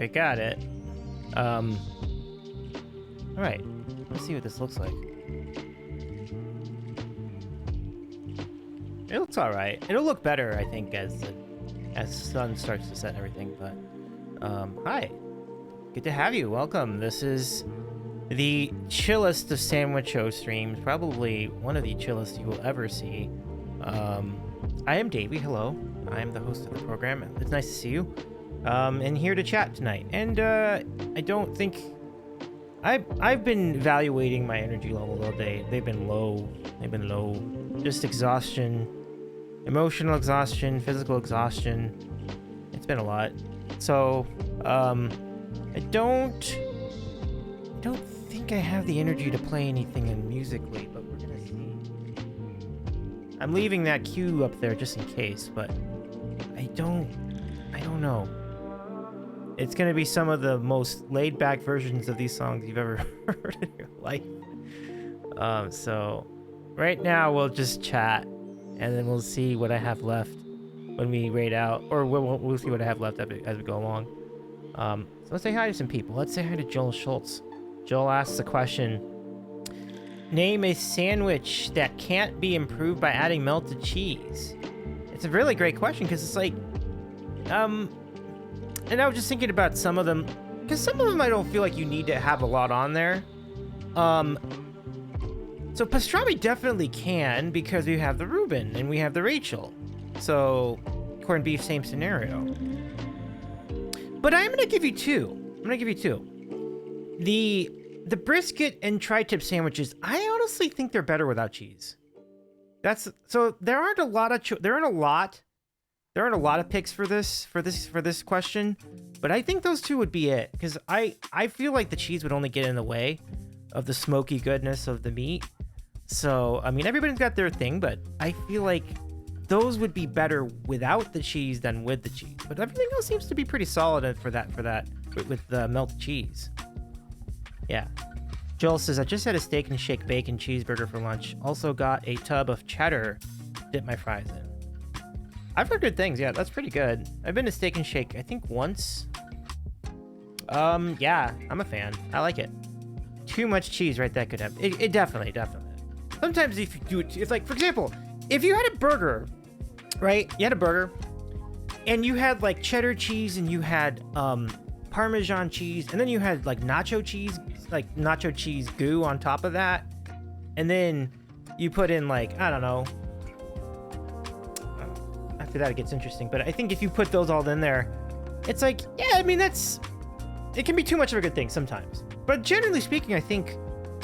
I got it. All right. Let's see what this looks like. It looks all right. It'll look better, I think, as the sun starts to set and everything. But hi, good to have you. Welcome. This is the chillest of Sandwich Show streams, probably one of the chillest you will ever see. I am Davey. Hello. I am the host of the program. It's nice to see you. And here to chat tonight. And I don't think I've been evaluating my energy levels all day. They've been low. Just exhaustion, emotional exhaustion, physical exhaustion. It's been a lot. So I don't think I have the energy to play anything in musically, but we're gonna see. I'm leaving that cue up there just in case, but I don't know. It's gonna be some of the most laid-back versions of these songs you've ever heard in your life. So right now we'll just chat, and then we'll see what I have left when we raid out, or we'll see what I have left as we go along. So let's say hi to some people. Let's say hi to Joel Schultz. Joel asks the question: name a sandwich that can't be improved by adding melted cheese. It's a really great question because it's like, and I was just thinking about some of them, because some of them I don't feel like you need to have a lot on there. So pastrami definitely can, because we have the Reuben and we have the Rachel. So corned beef, same scenario. But I'm gonna give you two. The brisket and tri-tip sandwiches, I honestly think they're better without cheese. So there aren't a lot of picks for this question, but I think those two would be it, because I feel like the cheese would only get in the way of the smoky goodness of the meat. So I mean, everybody's got their thing, but I feel like those would be better without the cheese than with the cheese. But everything else seems to be pretty solid for that with the melted cheese. Yeah. Joel says, I just had a steak and shake bacon cheeseburger for lunch. Also got a tub of cheddar to dip my fries in. I've heard good things. Yeah, that's pretty good. I've been to Steak and Shake, I think, once. Yeah, I'm a fan. I like it. Too much cheese, right? That could have it. Definitely. Sometimes if you do it, if, like, for example, if you had a burger, right? You had a burger, and you had like cheddar cheese, and you had Parmesan cheese, and then you had like nacho cheese goo on top of that, and then you put in, like, I don't know. After that it gets interesting, but I think if you put those all in there, it's like, yeah, I mean, it can be too much of a good thing sometimes. But generally speaking, I think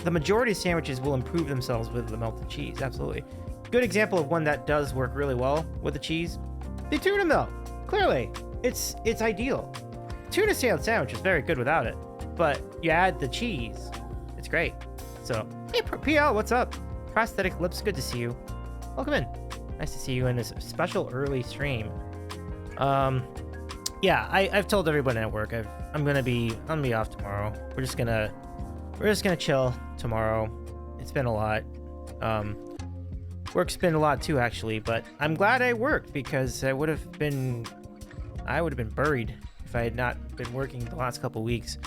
the majority of sandwiches will improve themselves with the melted cheese. Absolutely. Good example of one that does work really well with the cheese, the tuna melt. Clearly, it's ideal. Tuna salad sandwich is very good without it, but you add the cheese, it's great. So, hey, PL, what's up? Prosthetic Lips, good to see you. Welcome in. Nice to see you in this special early stream. Yeah, I've told everyone at work I'm gonna be off tomorrow. We're just gonna chill tomorrow. It's been a lot. Work's been a lot too, actually, but I'm glad I worked, because I would have been buried if I had not been working the last couple weeks.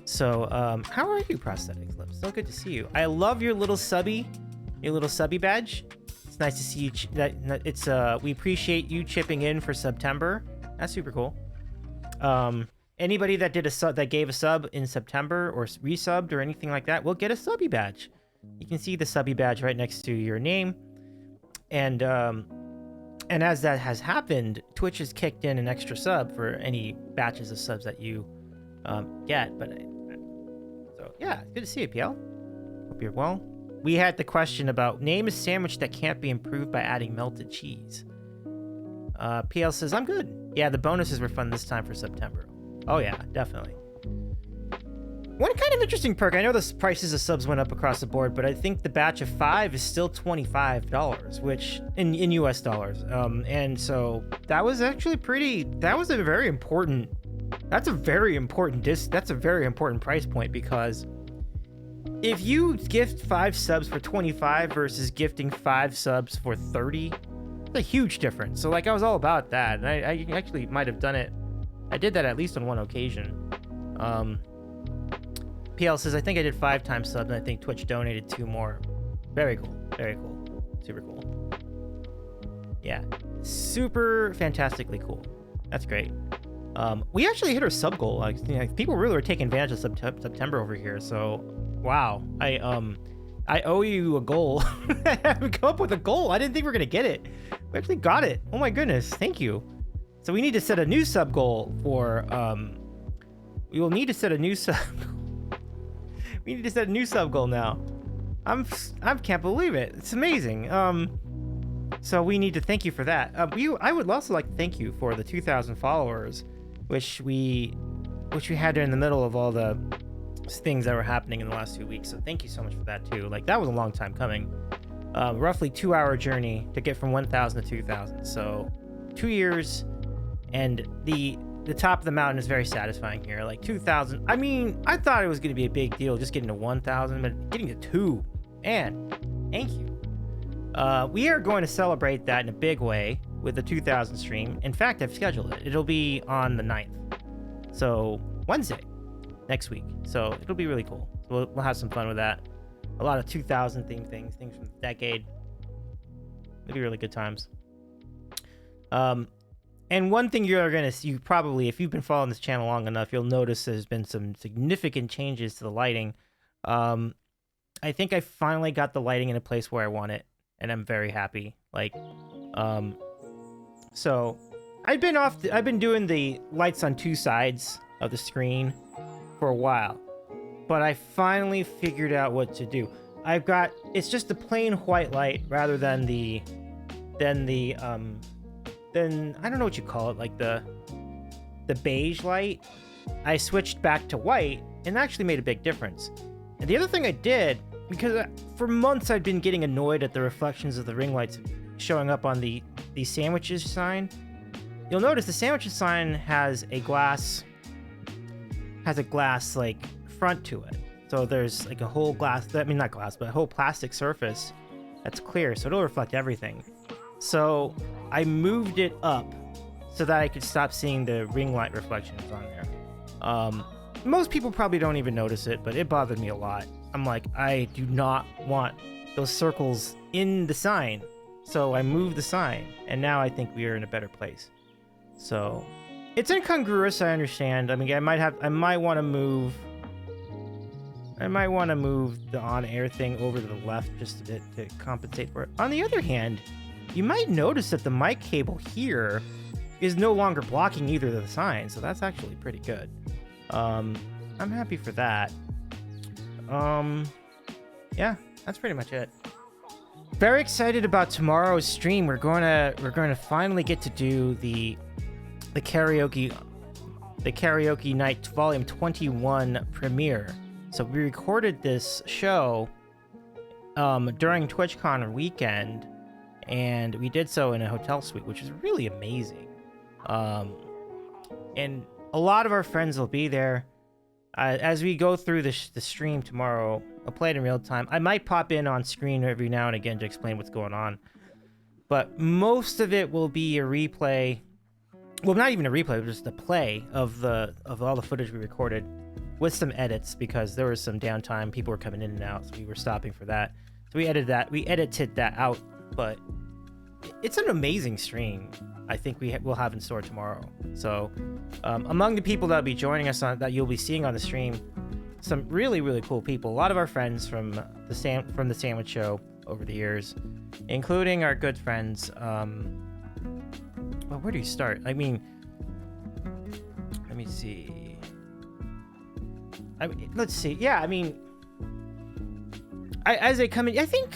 So, how are you, Prosthetic Lips? So good to see you. I love your little subby badge. It's nice to see you. We appreciate you chipping in for September. That's super cool. Anybody that did that gave a sub in September or resubbed or anything like that will get a subby badge. You can see the subby badge right next to your name. And as that has happened, Twitch has kicked in an extra sub for any batches of subs that you get. But so yeah, it's good to see you, PL. Hope you're well. We had the question about name a sandwich that can't be improved by adding melted cheese. PL says, I'm good. Yeah, the bonuses were fun this time for September. Oh yeah, definitely. One kind of interesting perk, I know the prices of subs went up across the board, but I think the batch of 5 is still $25, which in US dollars. And so that was actually that's a very important price point, because if you gift 5 subs for 25 versus gifting 5 subs for 30, it's a huge difference. So like, I was all about that, and I actually might have done it. I did that at least on one occasion. PL says, I think I did 5 times subs, and I think Twitch donated 2 more. Very cool. Very cool. Super cool. Yeah. Super fantastically cool. That's great. We actually hit our sub goal. Like, people really were taking advantage of September over here. So, wow. I owe you a goal. I haven't come up with a goal. I didn't think we were gonna get it. We actually got it. Oh my goodness. Thank you. So we need to set a new sub goal for. We will need to set a new sub. We need to set a new sub goal now. I can't believe it. It's amazing. So we need to thank you for that. I would also like to thank you for the 2,000 followers, which we had in the middle of all the things that were happening in the last 2 weeks. So thank you so much for that too. Like, that was a long time coming. Roughly 2-hour journey to get from 1,000 to 2,000. So 2 years, and the top of the mountain is very satisfying here. Like 2,000. I mean, I thought it was going to be a big deal just getting to 1,000, but getting to 2, and thank you. We are going to celebrate that in a big way with the 2,000 stream. In fact, I've scheduled it. It'll be on the 9th. So Wednesday next week. So it'll be really cool. So we'll have some fun with that. A lot of 2,000 themed things from the decade. It'll be really good times. And one thing you're going to see, probably, if you've been following this channel long enough, you'll notice there's been some significant changes to the lighting. I think I finally got the lighting in a place where I want it, and I'm very happy. Like, so I've been doing the lights on 2 sides of the screen for a while, but I finally figured out what to do. It's just the plain white light rather than the I don't know what you call it, like the beige light. I switched back to white, and actually made a big difference. And the other thing I did, because for months I'd been getting annoyed at the reflections of the ring lights showing up on the sandwiches sign. You'll notice the sandwiches sign has a glass like front to it. So there's like a whole not glass, but a whole plastic surface that's clear, so it'll reflect everything. So I moved it up so that I could stop seeing the ring light reflections on there. Most people probably don't even notice it, but it bothered me a lot. I'm like, I do not want those circles in the sign. So I moved the sign, and now I think we are in a better place. So it's incongruous, I understand. I mean, I might want to move the on-air thing over to the left just a bit to compensate for it. On the other hand, you might notice that the mic cable here is no longer blocking either of the signs, so that's actually pretty good. I'm happy for that. Yeah, that's pretty much it. Very excited about tomorrow's stream. We're going to finally get to do the karaoke night volume 21 premiere. So we recorded this show during TwitchCon weekend, and we did so in a hotel suite, which is really amazing. And a lot of our friends will be there. As we go through the stream tomorrow, I'll play it in real time. I might pop in on screen every now and again to explain what's going on. But most of it will be a replay. Well, not even a replay, but just a play of all the footage we recorded with some edits, because there was some downtime. People were coming in and out, so we were stopping for that. So we edited that out, but it's an amazing stream. I think we'll have in store tomorrow. So among the people that'll be joining us that you'll be seeing on the stream, some really, really cool people. A lot of our friends from the Sandwich Show over the years, including our good friends. Well, where do you start? I mean, let me see. Let's see. Yeah, I mean, as they come in, I think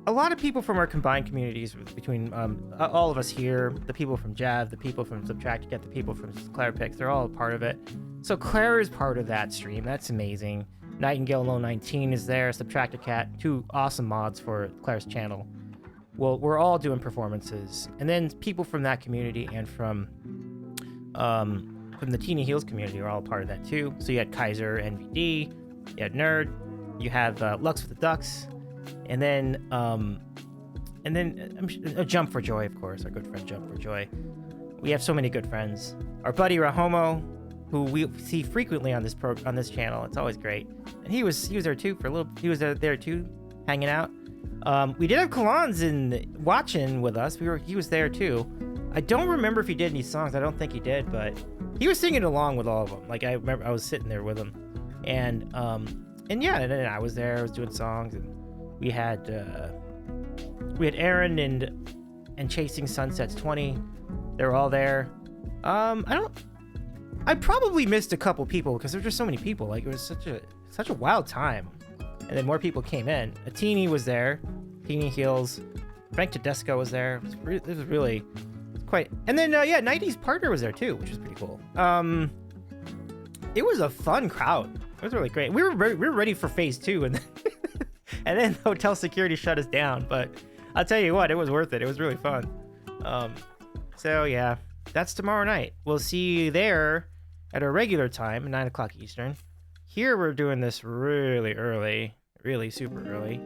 a lot of people from our combined communities between all of us here, the people from Jav, the people from Subtracted, the people from Claire Picks, they're all a part of it. So Claire is part of that stream. That's amazing. Nightingale Low 19 is there. Subtracted Cat, 2 awesome mods for Claire's channel. Well, we're all doing performances, and then people from that community and from the Teeny Heels community are all a part of that too. So you had Kaiser, NVD, you had Nerd, you have Lux with the Ducks. And then Jump for Joy, of course, our good friend Jump for Joy. We have so many good friends. Our buddy Rahomo, who we see frequently on this channel. It's always great. And he was there too for a little. He was there too, hanging out. We did have Kalans watching with us. He was there too. I don't remember if he did any songs. I don't think he did, but he was singing along with all of them. Like I remember, I was sitting there with him, and yeah, and then I was there. I was doing songs, and we had Aaron and Chasing Sunsets 20. They were all there. I probably missed a couple people because there were just so many people. Like it was such a wild time, and then more people came in. Atini was there, Atini Heels, Frank Tedesco was there. It was really quite. And then yeah, 90s Partner was there too, which was pretty cool. It was a fun crowd. It was really great. We were ready for phase 2, and then and then hotel security shut us down. But I'll tell you what, it was worth it. It was really fun. So yeah, that's tomorrow night. We'll see you there at a regular time, 9 o'clock Eastern. Here we're doing this really early, really super early.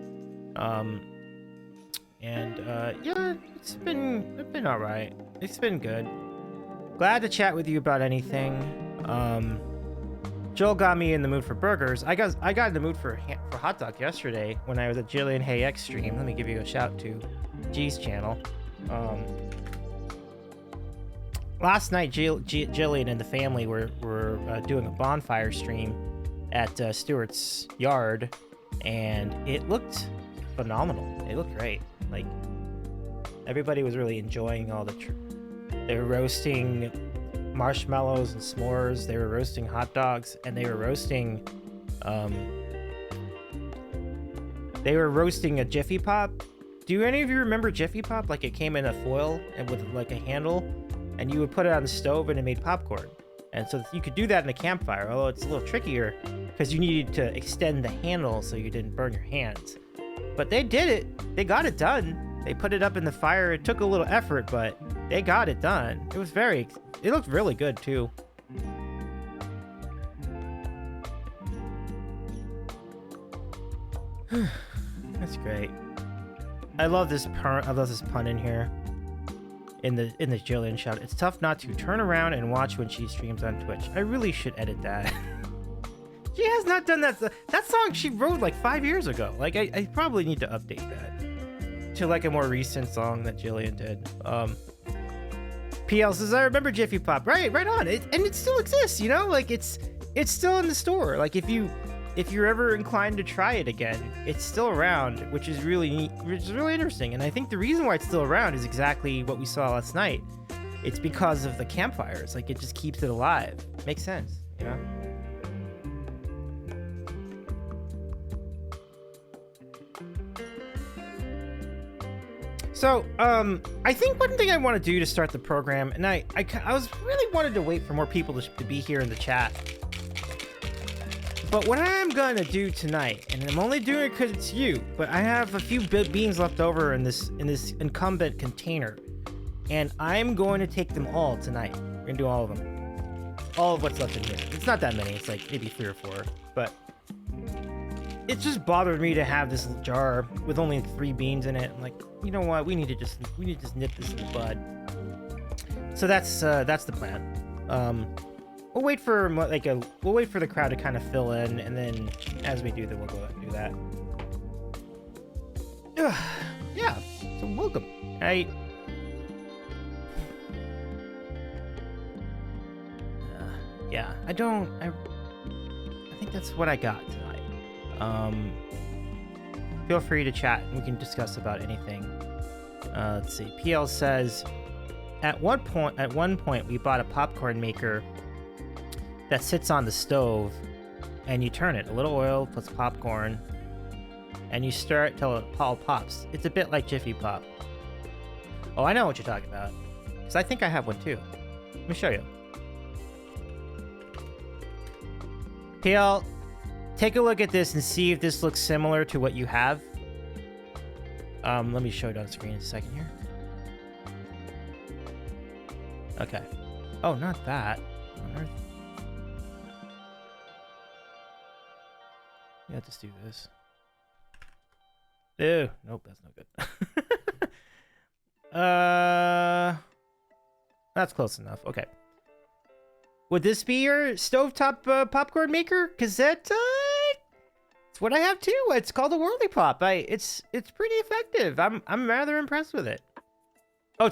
Yeah, it's been all right. It's been good. Glad to chat with you about anything. Joel got me in the mood for burgers. I got in the mood for hot dog yesterday when I was at Jillian Hey X stream. Let me give you a shout to G's channel. Last night, Jillian and the family were doing a bonfire stream at Stewart's yard, and it looked phenomenal. It looked great. Like everybody was really enjoying all they were roasting marshmallows and s'mores. They were roasting hot dogs, and they were roasting a Jiffy Pop. Do any of you remember Jiffy Pop? Like it came in a foil and with like a handle, and you would put it on the stove and it made popcorn. And so you could do that in a campfire, although it's a little trickier because you needed to extend the handle so you didn't burn your hands. But they did it. They got it done. They put it up in the fire. It took a little effort, but they got it done. It looked really good too. That's great. I love this pun in here. In the Jillian shout, it's tough not to turn around and watch when she streams on Twitch. I really should edit that. She has not done that. That song she wrote like 5 years ago. Like I probably need to update that to like a more recent song that Jillian did. PL says, I remember Jiffy Pop. Right on. And it still exists, you know? Like it's still in the store. Like if you're ever inclined to try it again, it's still around, which is really neat, which is really interesting. And I think the reason why it's still around is exactly what we saw last night. It's because of the campfires. Like it just keeps it alive. Makes sense, you know? So, I think one thing I want to do to start the program, and I was really wanted to wait for more people to be here in the chat. But what I'm gonna do tonight, and I'm only doing it because it's you, but I have a few beans left over in this incumbent container, and I'm going to take them all tonight. We're gonna do all of them, all of what's left in here. It's not that many. It's like maybe 3 or 4, but it just bothered me to have this jar with only 3 beans in it. I'm like, you know what? We need to just nip this in the bud. So that's the plan. We'll wait for the crowd to kind of fill in, and then as we do that, we'll go ahead and do that. Yeah. So welcome. I think that's what I got tonight. Feel free to chat and we can discuss about anything. Let's see. PL says, at one point we bought a popcorn maker that sits on the stove, and you turn it, a little oil plus popcorn, and you stir it till it all pops. It's a bit like Jiffy Pop. Oh, I know what you're talking about, because I think I have one too. Let me show you. PL, take a look at this and see if this looks similar to what you have. Let me show it on screen in a second here. Okay. Oh, not that. On Earth. Yeah, just do this. Ew. Nope, that's no good. That's close enough. Okay. would this be your stovetop popcorn maker? Because it's what I have too. It's called a Whirly Pop. It's pretty effective. I'm rather impressed with it. Oh,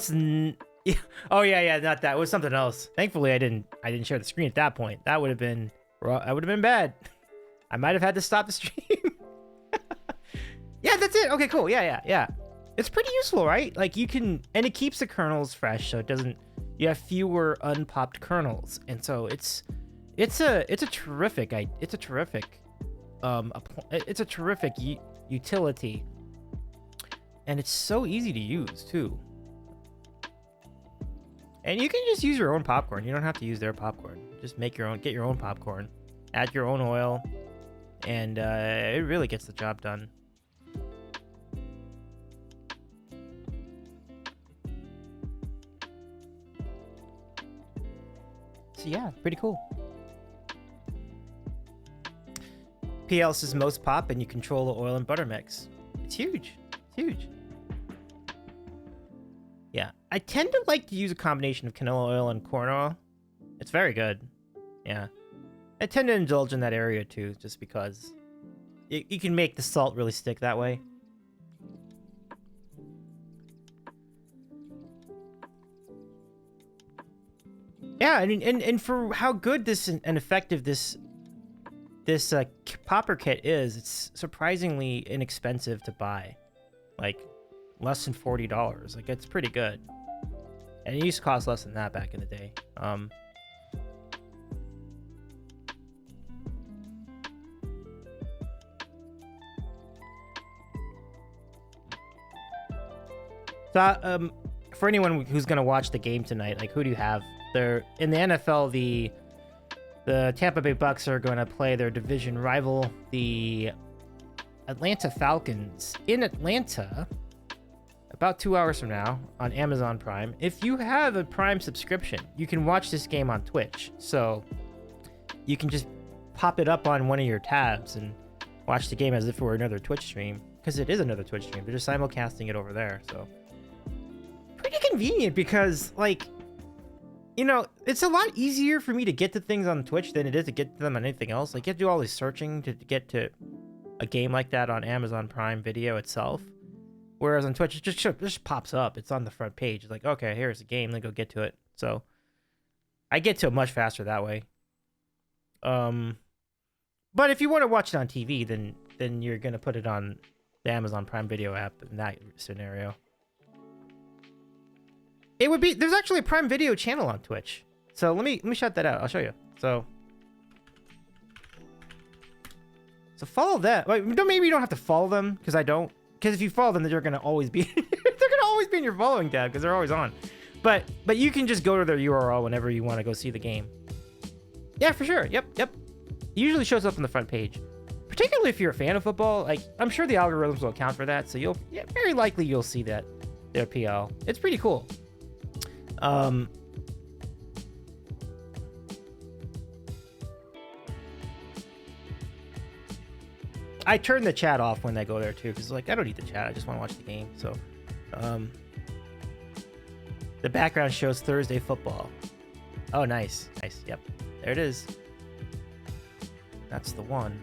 yeah. Oh yeah, not that. It was something else. Thankfully, I didn't share the screen at that point. That would have been bad. I might have had to stop the stream. Yeah, that's it. Okay, cool. Yeah. It's pretty useful, right? Like and it keeps the kernels fresh, so it doesn't. You have fewer unpopped kernels, and so it's a terrific utility, and it's so easy to use too. And you can just use your own popcorn. You don't have to use their popcorn. Just make your own. Get your own popcorn. Add your own oil, and it really gets the job done. So yeah, pretty cool. PL says most pop, and you control the oil and butter mix. It's huge. It's huge. Yeah, I tend to like to use a combination of canola oil and corn oil. It's very good. Yeah, I tend to indulge in that area too, just because you can make the salt really stick that way. Yeah, I mean, and for how good this and effective this popper kit is, it's surprisingly inexpensive to buy, like less than $40. Like, it's pretty good, and it used to cost less than that back in the day. So, for anyone who's gonna watch the game tonight, like, who do you have? They're in the NFL. The Tampa Bay Bucks are going to play their division rival, the Atlanta Falcons, in Atlanta, about 2 hours from now on Amazon Prime. If you have a Prime subscription, you can watch this game on Twitch. So you can just pop it up on one of your tabs and watch the game as if it were another Twitch stream, because it is another Twitch stream. They're just simulcasting it over there. So pretty convenient, because, like, you know, it's a lot easier for me to get to things on Twitch than it is to get to them on anything else. Like, you have to do all this searching to get to a game like that on Amazon Prime Video itself. Whereas on Twitch, it just pops up. It's on the front page. It's like, okay, here's the game. Then go get to it. So I get to it much faster that way. But if you want to watch it on TV, then you're gonna put it on the Amazon Prime Video app in that scenario. It would be, there's actually a Prime Video channel on Twitch. So let me shout that out. I'll show you. So follow that. Like, maybe you don't have to follow them, because I don't. Because if you follow them, then they're gonna always be in your following tab, because they're always on. But you can just go to their URL whenever you want to go see the game. Yeah, for sure. Yep. It usually shows up on the front page. Particularly if you're a fan of football, like, I'm sure the algorithms will account for that. So very likely you'll see that their PL. It's pretty cool. I turn the chat off when I go there too, because, like, I don't need the chat. I just want to watch the game. So, the background shows Thursday football. Oh, nice. Yep, there it is. That's the one.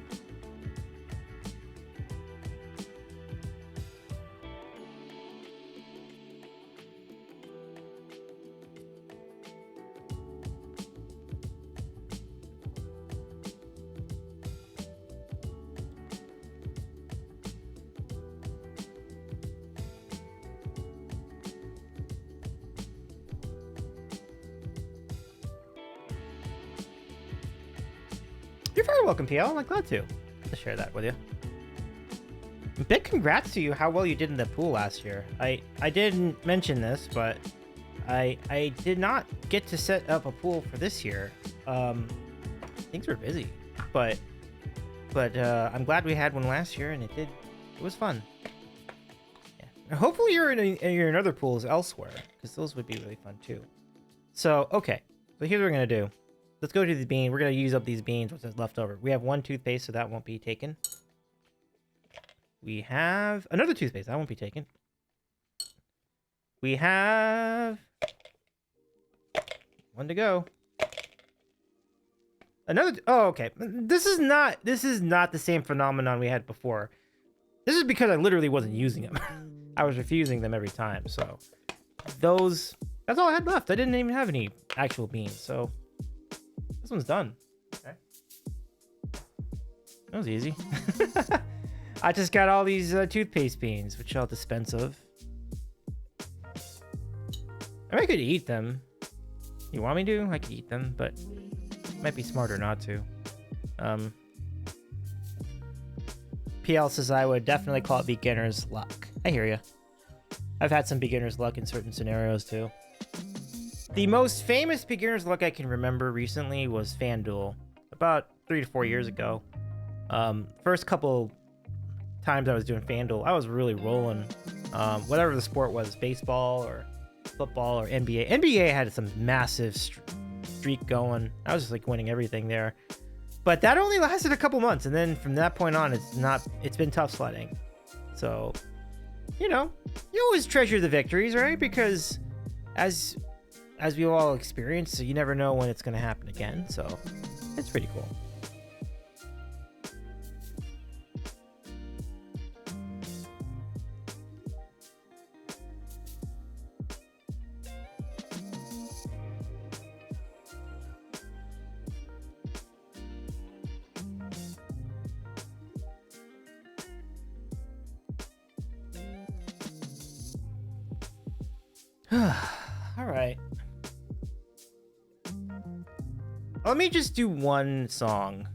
You're very welcome, PL. I'm glad to share that with you. Big congrats to you, how well you did in the pool last year. I didn't mention this, but I did not get to set up a pool for this year. Things were busy, but I'm glad we had one last year, and it was fun. Yeah. And hopefully you're in other pools elsewhere, because those would be really fun too. So, okay. So here's what we're gonna do. Let's go to the bean. We're going to use up these beans, what's left over. We have one toothpaste, so that won't be taken. We have another toothpaste. That won't be taken. We have one to go. Another. Oh, okay. This is not the same phenomenon we had before. This is because I literally wasn't using them. I was refusing them every time. So that's all I had left. I didn't even have any actual beans. So this one's done. Okay. That was easy. I just got all these toothpaste beans, which I'll dispense of. I mean, I could eat them. You want me to? I could eat them, but it might be smarter not to. PL says I would definitely call it beginner's luck. I hear you. I've had some beginner's luck in certain scenarios too. The most famous beginner's luck I can remember recently was FanDuel, about 3 to 4 years ago. First couple times I was doing FanDuel, I was really rolling. Whatever the sport was, baseball or football or NBA. NBA had some massive streak going. I was just like winning everything there. But that only lasted a couple months, and then from that point on, it's been tough sledding. So, you know, you always treasure the victories, right? Because as we all experience, you never know when it's going to happen again. So it's pretty cool. All right. Let me just do one song.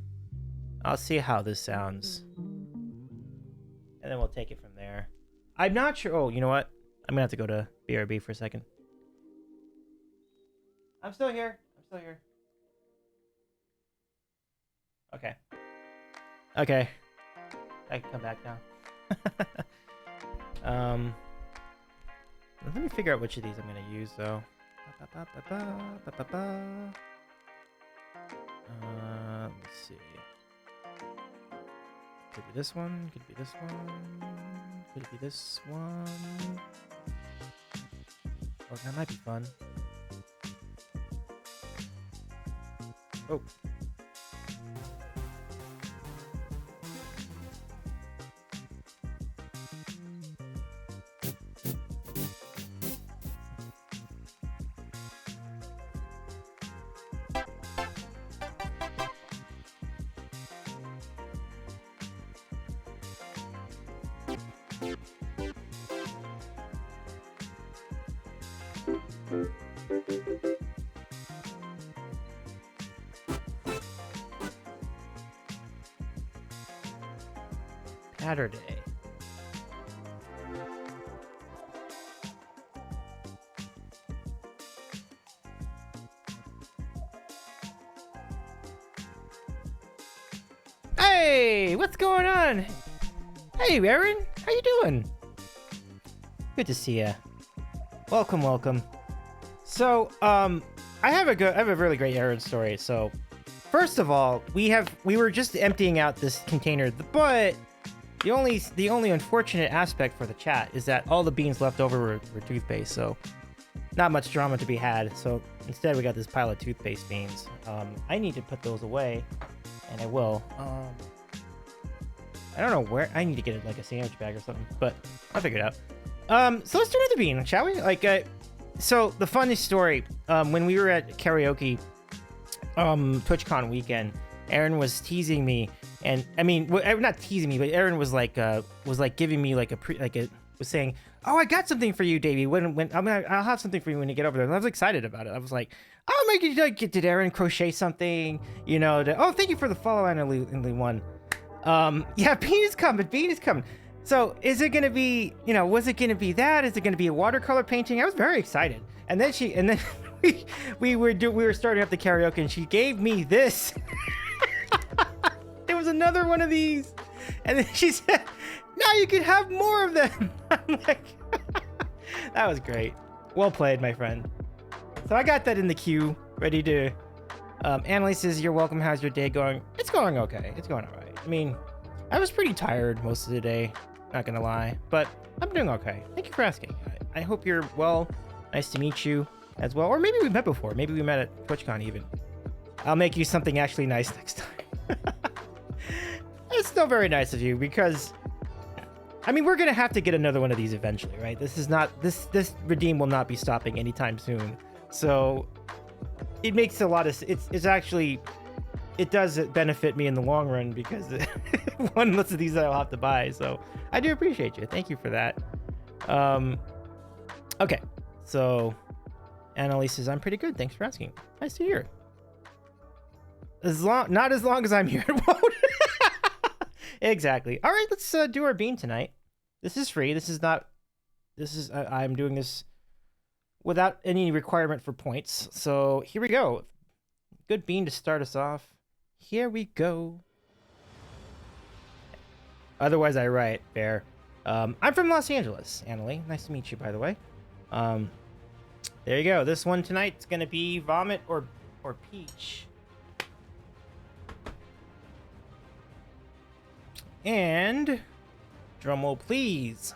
I'll see how this sounds. And then we'll take it from there. I'm not sure. Oh, you know what? I'm going to have to go to BRB for a second. I'm still here. Okay. Okay. I can come back now. Let me figure out which of these I'm going to use, though. Let's see. Could be this one. Could be this one. Could it be this one? Oh, that might be fun. Oh. Saturday. Hey, what's going on? Hey, Aaron, how you doing? Good to see ya. Welcome. So, I have a really great Aaron story. So, first of all, we were just emptying out this container, but the only unfortunate aspect for the chat is that all the beans left over were toothpaste, so not much drama to be had. So instead we got this pile of toothpaste beans. I need to put those away, and I will. I don't know where. I need to get like a sandwich bag or something, but I'll figure it out. So let's do another bean, shall we? So the funniest story, when we were at karaoke, TwitchCon weekend, Aaron was teasing me, and I mean, not teasing me, but Aaron was like giving me was saying, "Oh, I got something for you, Davey. I'll have something for you when you get over there." And I was excited about it. I was like, "Oh, did Aaron crochet something? You know? Oh, thank you for the follow, Annalie one. Yeah, Bean is coming. So is it gonna be, was it gonna be that? Is it gonna be a watercolor painting?" I was very excited, and then we were starting up the karaoke, and she gave me this. There was another one of these, and then she said, "Now you can have more of them." I'm like, that was great. Well played, my friend. So I got that in the queue, ready to. Annalie says, "You're welcome. How's your day going?" It's going okay. It's going all right. I mean, I was pretty tired most of the day, not gonna lie, but I'm doing okay. Thank you for asking. I hope you're well. Nice to meet you as well. Or maybe we met before. Maybe we met at TwitchCon even. I'll make you something actually nice next time. It's still very nice of you because, I mean, we're gonna have to get another one of these eventually, right? This is not this redeem will not be stopping anytime soon. So it makes a lot of it's actually it does benefit me in the long run because one list of these I'll have to buy. So I do appreciate you. Thank you for that. Okay, so Annalise says I'm pretty good. Thanks for asking. Nice to hear. Not as long as I'm here. It won't. Exactly. All right, let's do our bean tonight. This is free. I'm doing this without any requirement for points. So here we go. Good bean to start us off. Here we go. Otherwise, I write Bear. I'm from Los Angeles, Annalie. Nice to meet you, by the way. There you go. This one tonight's gonna be vomit or peach. And drumroll, please.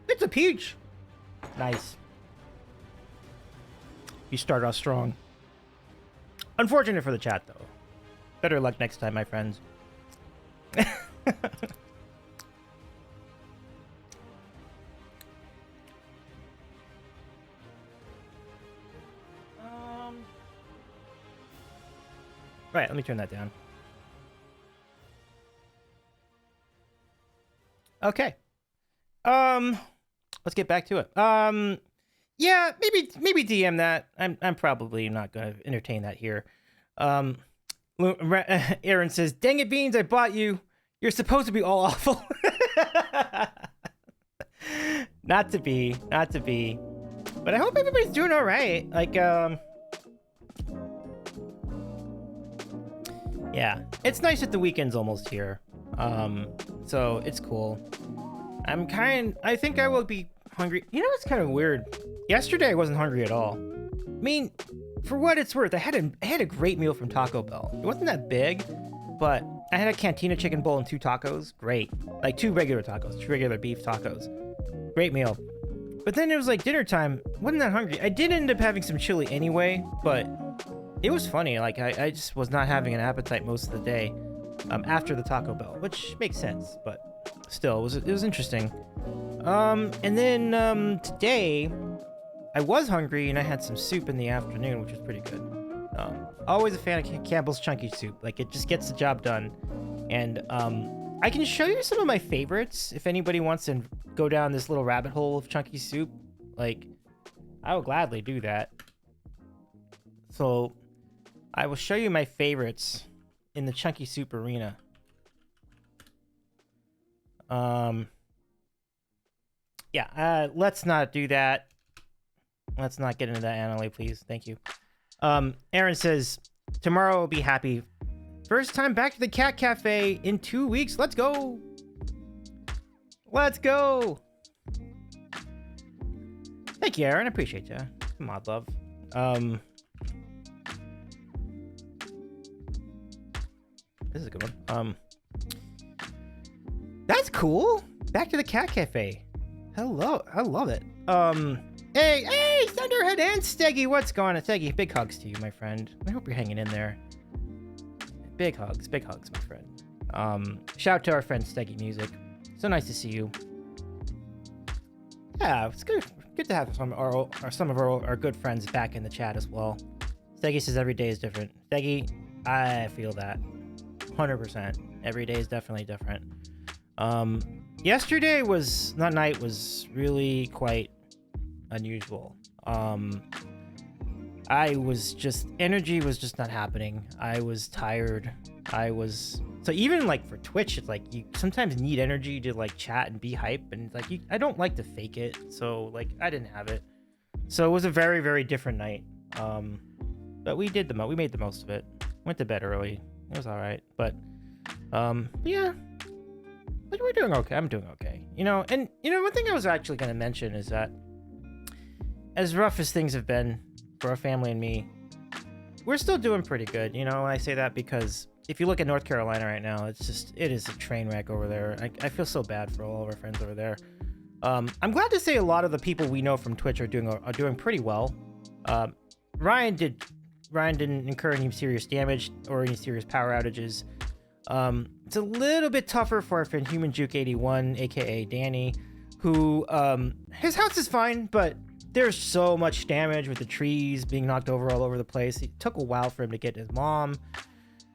It's a peach. Nice. You started off strong. Unfortunate for the chat, though. Better luck next time, my friends. Right, let me turn that down. Okay. Let's get back to it. Yeah, maybe DM that. I'm probably not gonna entertain that here. Aaron says, "Dang it, Beans, I bought you. You're supposed to be all awful." Not to be. But I hope everybody's doing all right. Like, yeah, it's nice that the weekend's almost here. So it's cool. I think I will be hungry. You know what's kind of weird? Yesterday I wasn't hungry at all. I mean, for what it's worth, I had a great meal from Taco Bell. It wasn't that big, but I had a Cantina chicken bowl and 2 tacos. Great. Like 2 regular tacos, 2 regular beef tacos. Great meal. But then it was like dinner time. Wasn't that hungry. I did end up having some chili anyway, but it was funny. Like I just was not having an appetite most of the day after the Taco Bell, which makes sense, but still, it was interesting. And then today I was hungry and I had some soup in the afternoon, which was pretty good. Always a fan of Campbell's Chunky Soup. Like, it just gets the job done. And I can show you some of my favorites if anybody wants to go down this little rabbit hole of Chunky Soup. Like, I will gladly do that. So I will show you my favorites in the Chunky Soup arena. Yeah, let's not do that. Let's not get into that, Annalie, please. Thank you. Aaron says, tomorrow will be happy. First time back to the Cat Cafe in 2 weeks. Let's go. Let's go. Thank you, Aaron. I appreciate you. Mod love. This is a good one. That's cool. Back to the Cat Cafe. Hello. I love it. Hey, Thunderhead and Steggy, what's going on? Steggy, big hugs to you, my friend. I hope you're hanging in there. Big hugs, my friend. Shout out to our friend Steggy Music. So nice to see you. Yeah, it's good to have some of our good friends back in the chat as well. Steggy says every day is different. Steggy, I feel that 100%. Every day is definitely different. Yesterday was really quite unusual. Energy was just not happening. I was tired. So even like for Twitch, it's like you sometimes need energy to like chat and be hype, and like I don't like to fake it, so like I didn't have it. So it was a very, very different night. But we made the most of it. Went to bed early. It was all right. But yeah, like we're doing okay. I'm doing okay. And one thing I was actually going to mention is that as rough as things have been for our family and me, we're still doing pretty good. I say that because if you look at North Carolina right now, it is a train wreck over there. I feel so bad for all of our friends over there. I'm glad to say a lot of the people we know from Twitch are doing pretty well. Um, Ryan didn't incur any serious damage or any serious power outages. It's a little bit tougher for our friend Human Juke 81, aka Danny, who his house is fine, but there's so much damage with the trees being knocked over all over the place. It took a while for him to get his mom.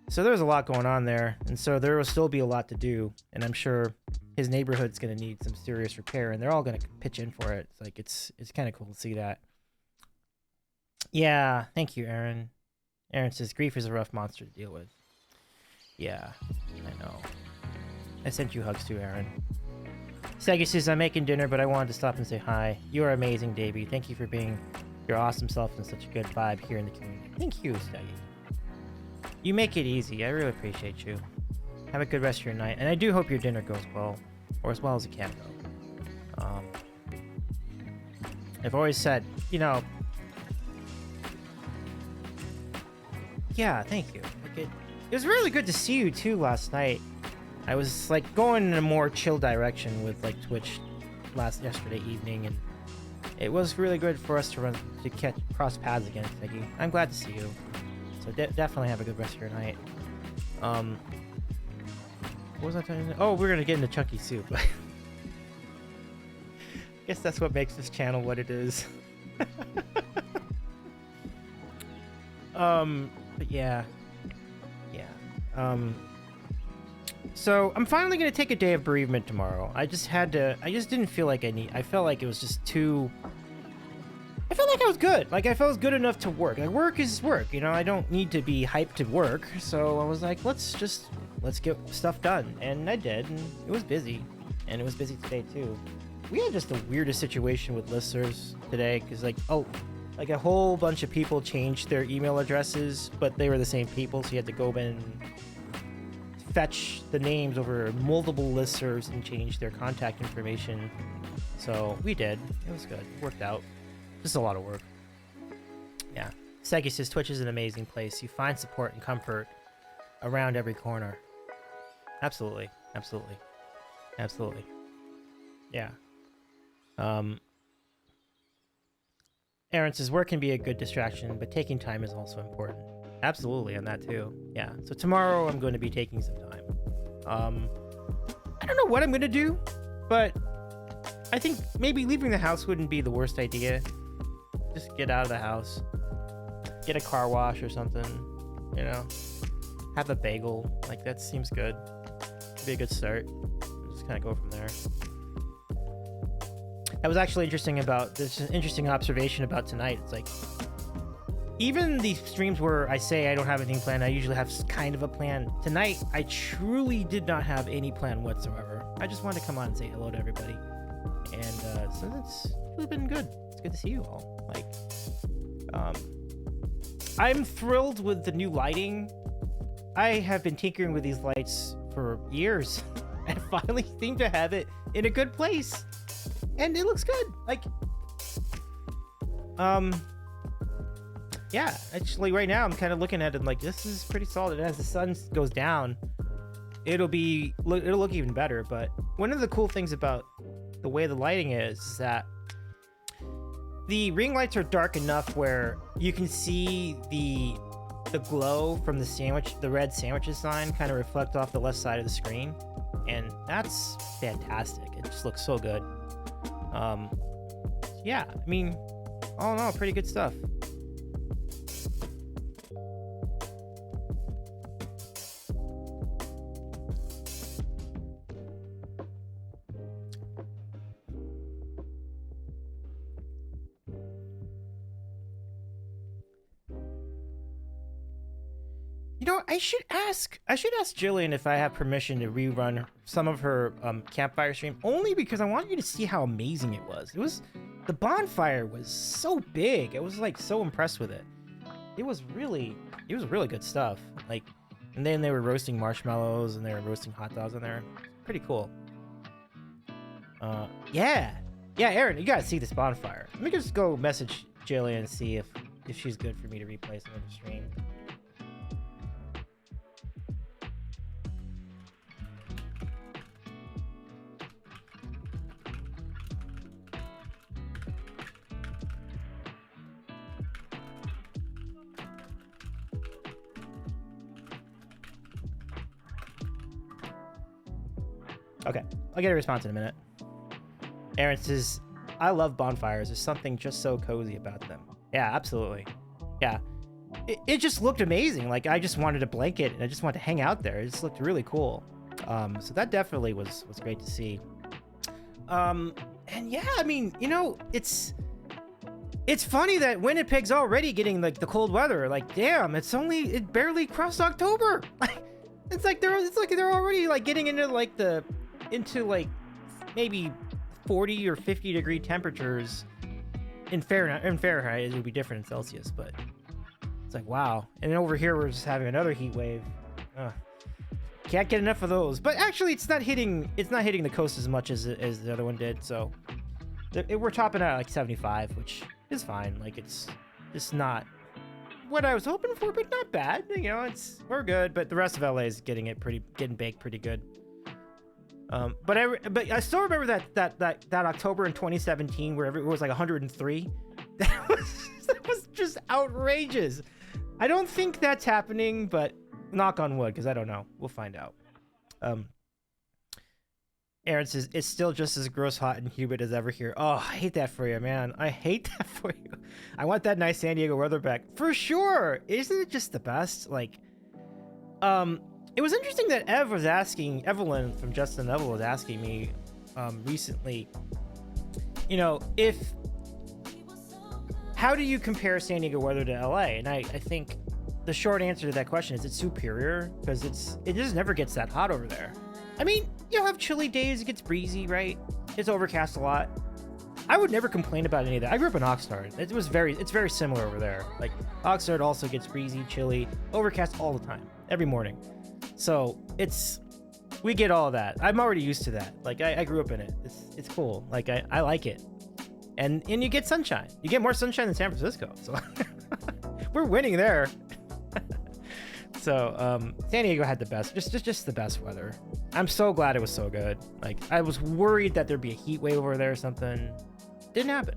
So there's a lot going on there, and so there will still be a lot to do, and I'm sure his neighborhood's going to need some serious repair, and they're all going to pitch in for it. It's like it's kind of cool to see that. Yeah, thank you, Aaron. Aaron says grief is a rough monster to deal with. Yeah, I know. I sent you hugs too, Aaron. Segi says, I'm making dinner, but I wanted to stop and say hi. You are amazing, Davey. Thank you for being your awesome self and such a good vibe here in the community. Thank you, Segi. You make it easy. I really appreciate you. Have a good rest of your night, and I do hope your dinner goes well, or as well as it can go. I've always said, you know... Yeah, thank you. It was really good to see you, too, last night. I was, like, going in a more chill direction with, like, Twitch yesterday evening, and it was really good for us to cross paths again, Peggy. I'm glad to see you. So definitely have a good rest of your night. What was I talking about? Oh, we're gonna get into Chunky Soup. I guess that's what makes this channel what it is. But yeah. So I'm finally gonna take a day of bereavement tomorrow. I just didn't feel like I felt like it was just too... I felt like I was good. Like, I felt good enough to work. Like, work is work, you know? I don't need to be hyped to work. So I was like, let's get stuff done. And I did, and it was busy. And it was busy today, too. We had just the weirdest situation with listservs today, because, like a whole bunch of people changed their email addresses, but they were the same people, so you had to go in and fetch the names over multiple listservs and change their contact information. So we did. It was good. It worked out. Just a lot of work. Yeah. Segi says Twitch is an amazing place. You find support and comfort around every corner. Absolutely. Absolutely. Absolutely. Yeah. Aaron says work can be a good distraction, but taking time is also important. Absolutely, on that too. Yeah. So tomorrow I'm going to be taking some time. I don't know what I'm going to do, but I think maybe leaving the house wouldn't be the worst idea. Just get out of the house, get a car wash or something, you know, have a bagel. Like, that seems good. Could be a good start. Just kind of go from there. That was actually interesting about this. An interesting observation about tonight. It's like, even the streams where I say I don't have anything planned, I usually have kind of a plan. Tonight, I truly did not have any plan whatsoever. I just wanted to come on and say hello to everybody. And so that's really been good. It's good to see you all. Like, I'm thrilled with the new lighting. I have been tinkering with these lights for years and finally seem to have it in a good place. And it looks good. Like, yeah, actually right now I'm kind of looking at it like, this is pretty solid. As the sun goes down, it'll look even better. But one of the cool things about the way the lighting is that the ring lights are dark enough where you can see the glow from the red sandwiches sign kind of reflect off the left side of the screen, and that's fantastic. It just looks so good. Yeah, I mean, all in all, pretty good stuff. You know, I should ask Jillian if I have permission to rerun some of her campfire stream, only because I want you to see how amazing it was. The bonfire was so big. I was like so impressed with it. It was really good stuff. Like, and then they were roasting marshmallows and they were roasting hot dogs in there. Pretty cool. Yeah, Aaron, you gotta see this bonfire. Let me just go message Jillian and see if she's good for me to replay some of the stream. Okay, I'll get a response in a minute. Aaron says, I love bonfires. There's something just so cozy about them. Yeah, absolutely. Yeah. It just looked amazing. Like, I just wanted a blanket and I just wanted to hang out there. It just looked really cool. So that definitely was great to see. And yeah, I mean, you know, it's funny that Winnipeg's already getting like the cold weather. Like, damn, it barely crossed October. Like, it's like they're already like getting into like maybe 40 or 50 degree temperatures in Fahrenheit. It would be different in Celsius, but it's like, wow. And then over here we're just having another heat wave. Can't get enough of those. But actually, it's not hitting the coast as much as the other one did. So we're topping out at like 75, which is fine. Like, it's just not what I was hoping for, but not bad. You know, we're good. But the rest of LA is getting baked pretty good. But I still remember that October in 2017 where it was like 103. That was just outrageous. I don't think that's happening, but knock on wood, because I don't know. We'll find out. Aaron says, it's still just as gross, hot, and humid as ever here. Oh, I hate that for you, man. I hate that for you. I want that nice San Diego weather back. For sure. Isn't it just the best? Like, it was interesting that Evelyn from Justin Neville was asking me recently, you know, how do you compare San Diego weather to LA? And I think the short answer to that question is it's superior, because it just never gets that hot over there. I mean, you'll have chilly days, it gets breezy, right? It's overcast a lot. I would never complain about any of that. I grew up in Oxnard. It's very similar over there. Like, Oxnard also gets breezy, chilly, overcast all the time, every morning. So we get all of that. I'm already used to that. Like, I grew up in it. It's cool. Like, I like it. And you get sunshine. You get more sunshine than San Francisco. So we're winning there. So San Diego had the best, just the best weather. I'm so glad it was so good. Like, I was worried that there'd be a heat wave over there or something. Didn't happen.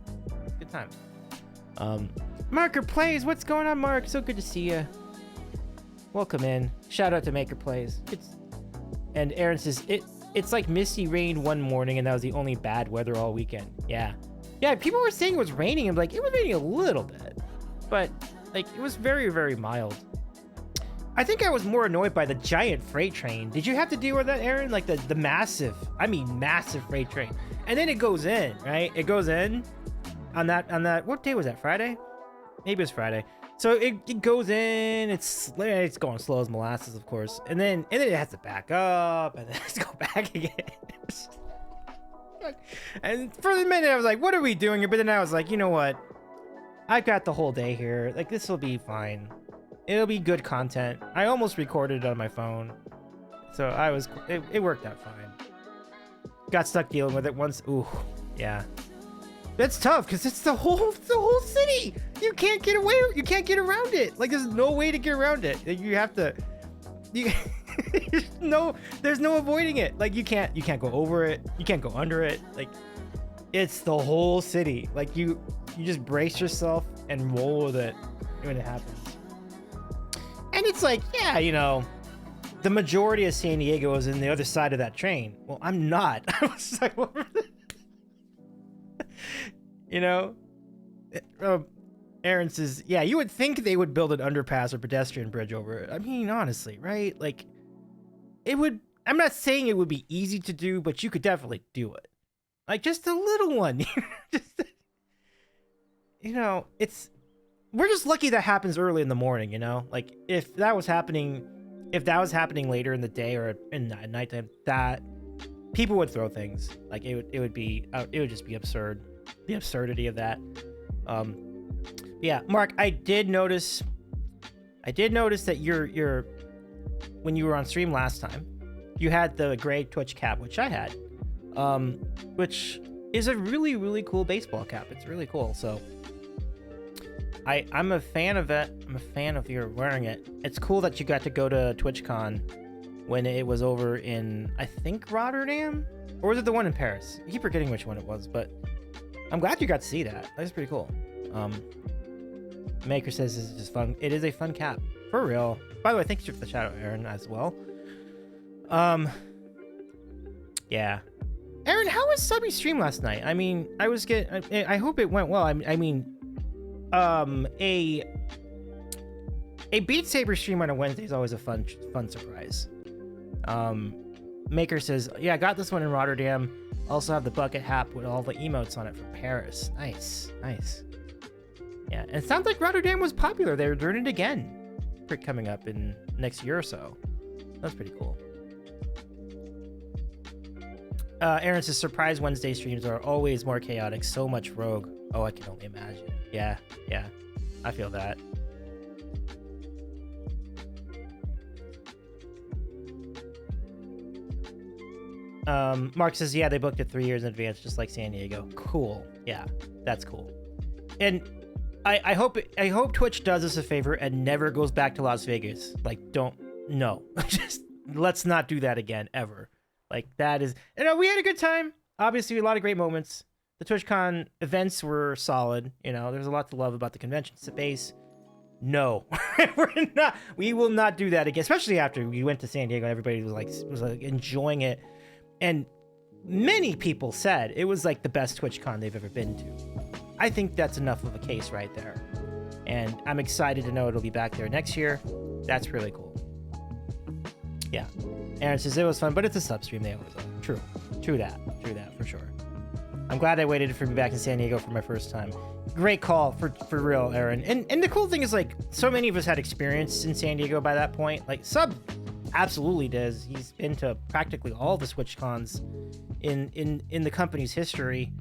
Good time. Marker Plays, what's going on, Mark? So good to see you. Welcome in. Shout out to Maker Plays. And Aaron says it's like misty rain one morning, and that was the only bad weather all weekend. Yeah. People were saying it was raining. I'm like, it was raining a little bit, but like, it was very, very mild. I think I was more annoyed by the giant freight train. Did you have to deal with that, Aaron? Like the massive freight train. And then it goes in, right? It goes in on that, what day was that? Friday? Maybe it was Friday. So it goes in, it's going slow as molasses, of course. And then it has to back up, and then it's go back again. And for the minute I was like, what are we doing here? But then I was like, you know what? I've got the whole day here. Like, this will be fine. It'll be good content. I almost recorded it on my phone. So it worked out fine. Got stuck dealing with it once. Ooh, yeah. That's tough, because it's the whole city. You can't get away. You can't get around it. Like, there's no way to get around it. Like, you have to. There's no avoiding it. Like, you can't go over it. You can't go under it. Like, it's the whole city. Like, you just brace yourself and roll with it when it happens. And it's like, yeah, you know, the majority of San Diego is in the other side of that train. Well, I'm not. I was like, what? You know, Aaron says, yeah, you would think they would build an underpass or pedestrian bridge over it. I mean, honestly, right? Like, it would, I'm not saying it would be easy to do, but you could definitely do it. Like, just a little one. You know, we're just lucky that happens early in the morning, you know? Like, if that was happening later in the day or at nighttime, that people would throw things. Like, it would just be absurd. The absurdity of that. Yeah, Mark, I did notice that you're when you were on stream last time, you had the gray Twitch cap, which I had, which is a really, really cool baseball cap. It's really cool. So I'm a fan of it. I'm a fan of your wearing it. It's cool that you got to go to TwitchCon when it was over in, I think, Rotterdam, or was it the one in Paris? I keep forgetting which one it was, but I'm glad you got to see that. That's pretty cool. Maker says it's just fun. It is a fun cap, for real. By the way, thanks for the shout out, Aaron, as well. Yeah. Aaron, how was Subby's stream last night? I mean, I hope it went well. I mean, a Beat Saber stream on a Wednesday is always a fun surprise. Maker says, yeah, I got this one in Rotterdam. Also have the bucket hat with all the emotes on it from Paris. Nice. Yeah, and it sounds like Rotterdam was popular. They're doing it again for coming up in next year or so. That's pretty cool. Aaron says, surprise Wednesday streams are always more chaotic. So much rogue. Oh, I can only imagine. Yeah. I feel that. Mark says, yeah, they booked it 3 years in advance, just like San Diego. Cool. Yeah, that's cool. And I hope Twitch does us a favor and never goes back to Las Vegas. Like, no. Just let's not do that again, ever. Like, that is... we had a good time. Obviously, a lot of great moments. The TwitchCon events were solid. There's a lot to love about the convention space. No, we will not do that again, especially after we went to San Diego. Everybody was like enjoying it. And many people said it was like the best TwitchCon they've ever been to. I think that's enough of a case right there. And I'm excited to know it'll be back there next year. That's really cool. Yeah. Aaron says it was fun, but it's a sub-stream. They always are. True that for sure. I'm glad I waited for me back in San Diego for my first time. Great call for real, Aaron. And the cool thing is, like, so many of us had experience in San Diego by that point. Like, Sub absolutely does. He's been to practically all the SwitchCons in the company's history,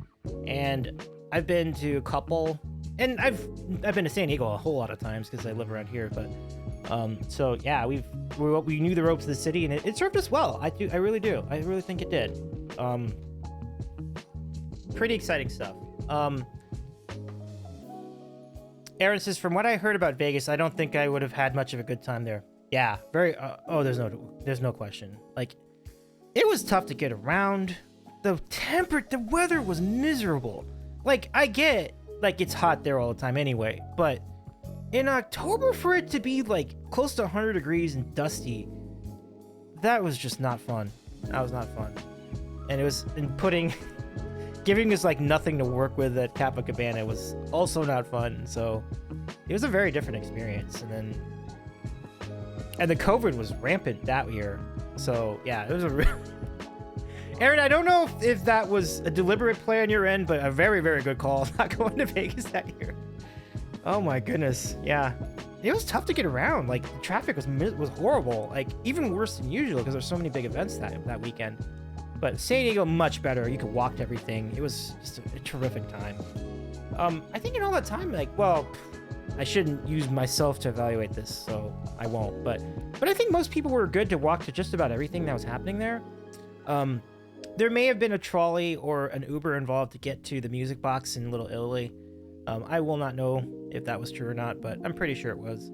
and I've been to a couple, and I've been to San Diego a whole lot of times because I live around here. But so yeah, we knew the ropes of the city, and it served us well. I really do. I really think it did. Pretty exciting stuff. Aaron says, from what I heard about Vegas, I don't think I would have had much of a good time there. Yeah, very. There's no question. Like, it was tough to get around. The weather was miserable. Like, I get, like, it's hot there all the time anyway, but in October for it to be like close to 100 degrees and dusty, that was just not fun. That was not fun. And it was giving us like nothing to work with at Kappa Cabana was also not fun. So it was a very different experience. And the COVID was rampant that year. So yeah, it was Aaron, I don't know if that was a deliberate play on your end, but a very, very good call not going to Vegas that year. Oh my goodness. Yeah. It was tough to get around. Like, the traffic was horrible. Like, even worse than usual because there's so many big events that weekend. But San Diego, much better. You could walk to everything. It was just a terrific time. I think in all that time, like, well, I shouldn't use myself to evaluate this, so I won't. But I think most people were good to walk to just about everything that was happening there. There may have been a trolley or an Uber involved to get to the music box in Little Italy. I will not know if that was true or not, but I'm pretty sure it was.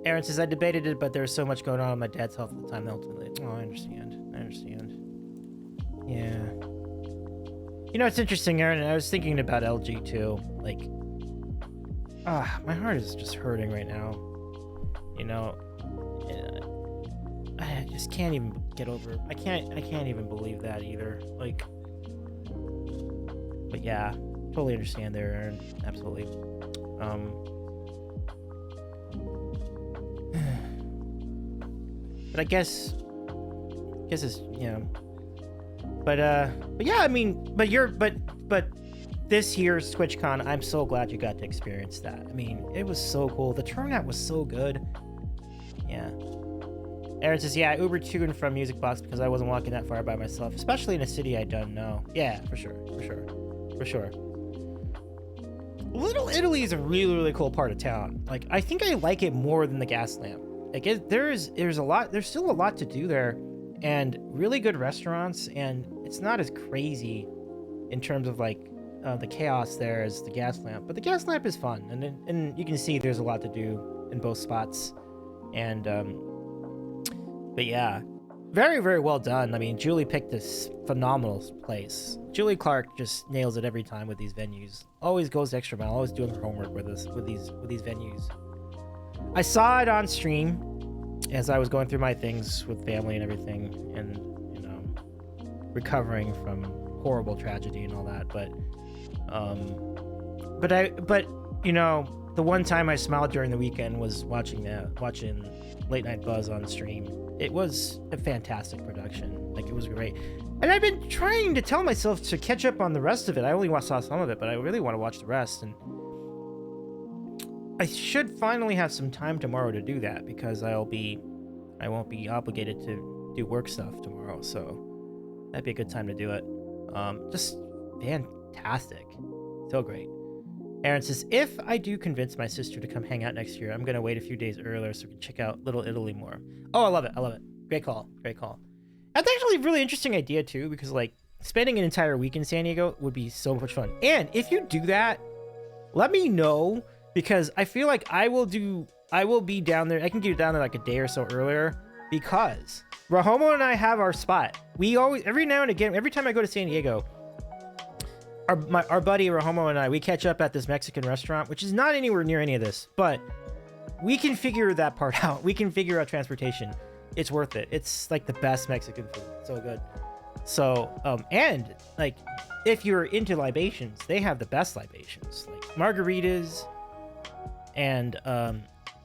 Aaron says, I debated it, but there's so much going on with my dad's health at the time that ultimately... Oh, I understand. Yeah. It's interesting, Aaron. I was thinking about LG too. Like, my heart is just hurting right now. I just can't even get over it. I can't even believe that either. Like, but yeah, totally understand there, Aaron. Absolutely. But I guess it's, but yeah, I mean, but this year's TwitchCon, I'm so glad you got to experience that. I mean, it was so cool. The turnout was so good. Yeah. Aaron says, yeah, I Ubered to and from Music Box because I wasn't walking that far by myself, especially in a city I don't know. Yeah, for sure. Little Italy is a really, really cool part of town. Like, I think I like it more than the Gas Lamp. Like, there's still a lot to do there, and really good restaurants, and it's not as crazy in terms of like the chaos there as the Gas Lamp. But the Gas Lamp is fun, and you can see there's a lot to do in both spots. And but yeah, very, very well done. I mean, Julie picked this phenomenal place. Julie Clark just nails it every time with these venues. Always goes the extra mile. Always doing her homework with these venues. I saw it on stream as I was going through my things with family and everything, and recovering from horrible tragedy and all that. But you know, the one time I smiled during the weekend was watching Late Night Buzz on stream. It was a fantastic production. Like, it was great. And I've been trying to tell myself to catch up on the rest of it. I only saw some of it, but I really want to watch the rest. And I should finally have some time tomorrow to do that, because I won't be obligated to do work stuff tomorrow. So that'd be a good time to do it. Just fantastic. So great. Aaron says, if I do convince my sister to come hang out next year, I'm going to wait a few days earlier so we can check out Little Italy more. Oh, I love it. Great call. That's actually a really interesting idea, too, because, like, spending an entire week in San Diego would be so much fun. And if you do that, let me know, because I feel like I will be down there. I can get down there like a day or so earlier, because Rahomo and I have our spot. We always, every now and again, every time I go to San Diego, our buddy Rahomo and I, we catch up at this Mexican restaurant, which is not anywhere near any of this, but we can figure that part out. We can figure out transportation. It's worth it. It's like the best Mexican food. So good. So, and like, if you're into libations, they have the best libations, like margaritas and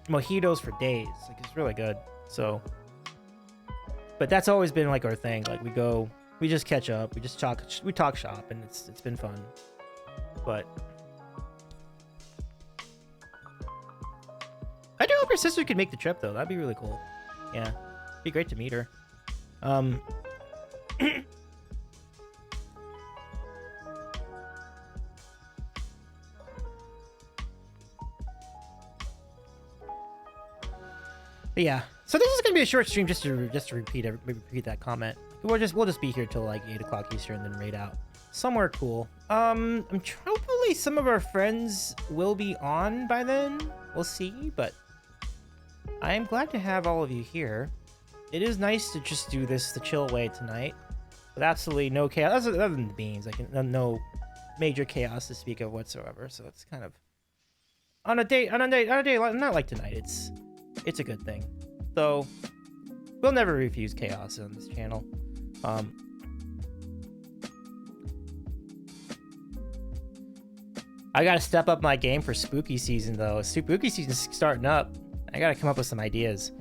mojitos for days. Like, it's really good. So, but that's always been like our thing. Like, we just catch up, we talk shop, and it's been fun. But I do hope your sister could make the trip, though. That'd be really cool. Yeah, be great to meet her. But yeah, so this is gonna be a short stream, just to repeat that comment. We'll just be here till like 8 o'clock Eastern, and then raid out somewhere cool. Hopefully some of our friends will be on by then. We'll see, but I am glad to have all of you here. It is nice to just do this the chill way tonight, with absolutely no chaos other than the beans. No major chaos to speak of whatsoever. So it's kind of on a day not like tonight. It's a good thing. So we'll never refuse chaos on this channel. I gotta step up my game for spooky season, though. Spooky season's starting up. I gotta come up with some ideas.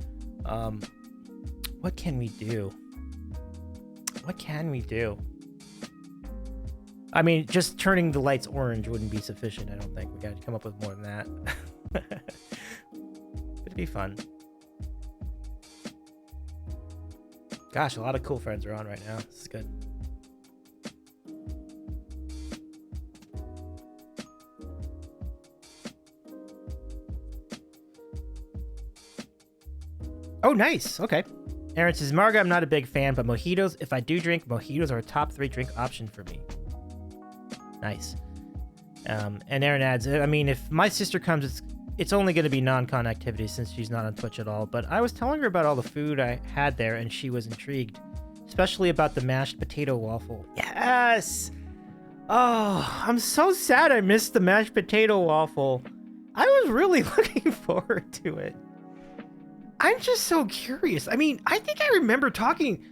What can we do? I mean, just turning the lights orange wouldn't be sufficient, I don't think. We gotta come up with more than that. It'd be fun. Gosh, a lot of cool friends are on right now. This is good. Oh, nice. Okay. Aaron says, Marga, I'm not a big fan, but mojitos, if I do drink, mojitos are a top 3 drink option for me. Nice. And Aaron adds, I mean, if my sister comes, it's only going to be non-con activities since she's not on Twitch at all, but I was telling her about all the food I had there, and she was intrigued, especially about the mashed potato waffle. Yes! Oh, I'm so sad I missed the mashed potato waffle. I was really looking forward to it. I'm just so curious. I mean, I think I remember talking...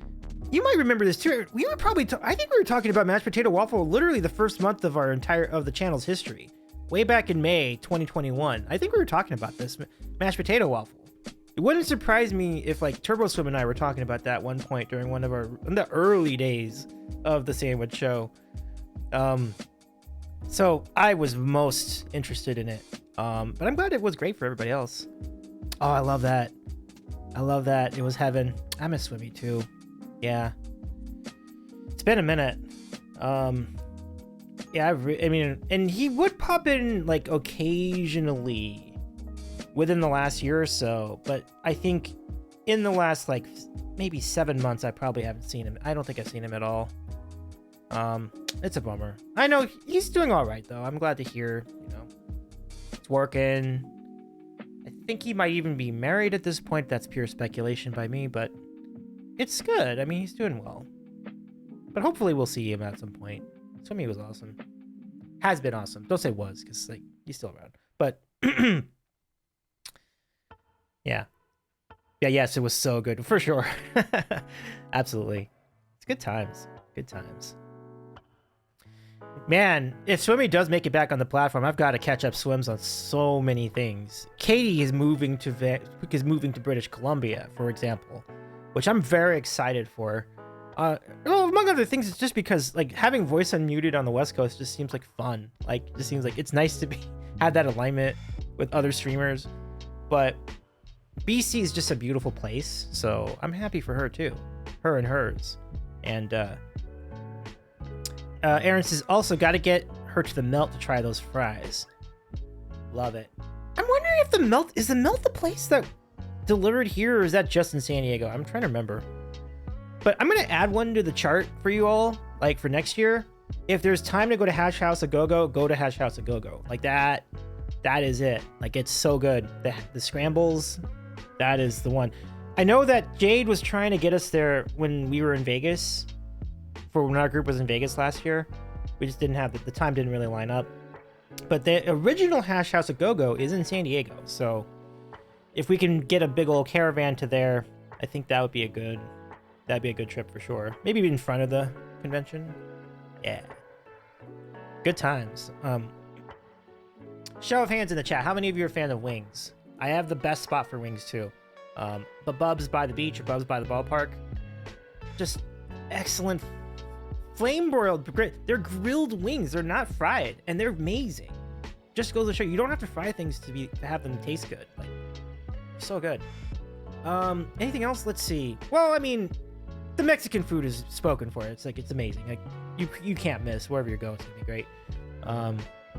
You might remember this too. We were probably... I think we were talking about mashed potato waffle literally the first month of the channel's history. Way back in May 2021. I think we were talking about this mashed potato waffle. It wouldn't surprise me if like Turbo Swim and I were talking about that at one point during in the early days of the Sandwich Show. So I was most interested in it. But I'm glad it was great for everybody else. Oh, I love that. It was heaven. I miss Swimmy too. Yeah. It's been a minute. Yeah, I mean, and he would pop in like occasionally within the last year or so, but I think in the last like maybe 7 months, I probably haven't seen him. I don't think I've seen him at all. It's a bummer. I know he's doing all right though. I'm glad to hear, it's working. I think he might even be married at this point. That's pure speculation by me, but it's good. I mean, he's doing well. But hopefully we'll see him at some point. Swimmy was awesome. Has been awesome. Don't say was, because like he's still around. But yeah. Yes, it was so good for sure. Absolutely. It's good times. Good times. Man, if Swimmy does make it back on the platform, I've got to catch up swims on so many things. Katie is moving to British Columbia, for example, which I'm very excited for. Well, among other things, it's just because like having voice unmuted on the West Coast just seems like fun. Like, it just seems like it's nice to have that alignment with other streamers. But BC is just a beautiful place, so I'm happy for her too, her and hers. And Aaron says also got to get her to the Melt to try those fries. Love it. I'm wondering if the Melt is the place that delivered here, or is that just in San Diego? I'm trying to remember. But I'm gonna add one to the chart for you all, like for next year. If there's time to go to Hash House A Go-Go, go to Hash House A Go-Go. Like that is it. Like, it's so good. The scrambles, that is the one. I know that Jade was trying to get us there when we were in Vegas, for when our group was in Vegas last year. We just didn't have the time didn't really line up. But the original Hash House A Go-Go is in San Diego, so if we can get a big old caravan to there, I think that'd be a good trip for sure. Maybe in front of the convention. Yeah. Good times. Show of hands in the chat. How many of you are a fan of wings? I have the best spot for wings too. But Bub's by the beach or Bub's by the ballpark. Just excellent flame broiled. They're grilled wings. They're not fried, and they're amazing. Just goes to show you don't have to fry things to have them taste good. Like, so good. Anything else? Let's see. Well, I mean, the Mexican food is spoken for. It's like, it's amazing. Like, you can't miss wherever you're going. It's gonna be great.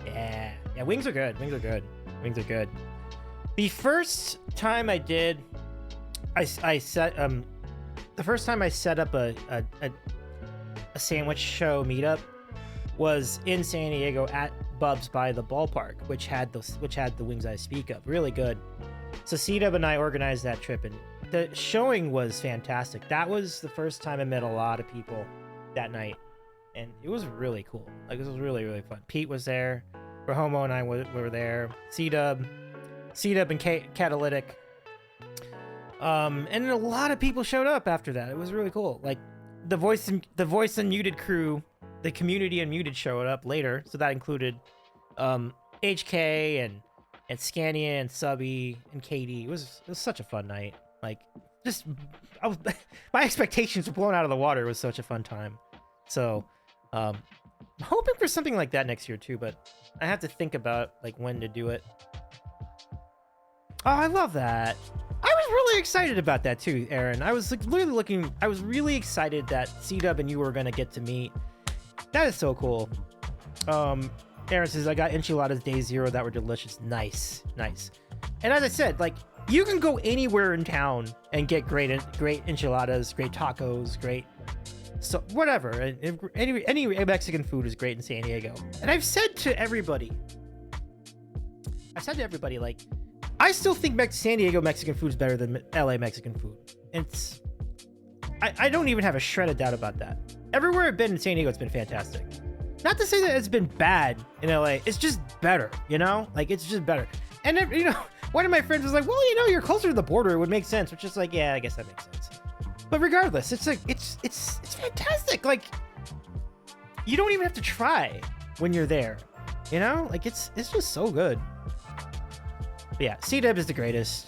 Yeah, wings are good. Wings are good. The first time I did, the first time I set up a sandwich show meetup was in San Diego at Bub's by the ballpark, which had the wings I speak of. Really good. So C-Dub and I organized that trip, and the showing was fantastic. That was the first time I met a lot of people that night, and it was really cool. Like, it was really, really fun. Pete was there. Rahomo and I were there. C-Dub and Catalytic. And a lot of people showed up after that. It was really cool. Like, the voice unmuted crew, the community unmuted showed up later. So that included HK and Scania and Subby and Katie. It was such a fun night. Like, my expectations were blown out of the water. It was such a fun time. So, I'm hoping for something like that next year too, but I have to think about like when to do it. Oh, I love that. I was really excited about that too, Aaron. I was like I was really excited that C-Dub and you were gonna get to meet. That is so cool. Aaron says, I got enchiladas day 0 that were delicious. Nice. And as I said, like, you can go anywhere in town and get great enchiladas, great tacos, great, so whatever. Any Mexican food is great in San Diego. And I've said to everybody, like, I still think San Diego Mexican food is better than LA Mexican food. I don't even have a shred of doubt about that. Everywhere I've been in San Diego, it's been fantastic. Not to say that it's been bad in LA. It's just better, you know? Like, it's just better. And, you know, one of my friends was like, well, you know, you're closer to the border. It would make sense. Which is like, yeah, I guess that makes sense. But regardless, it's like, it's fantastic. Like, you don't even have to try when you're there, you know? Like, it's just so good. But yeah, C-Dub is the greatest.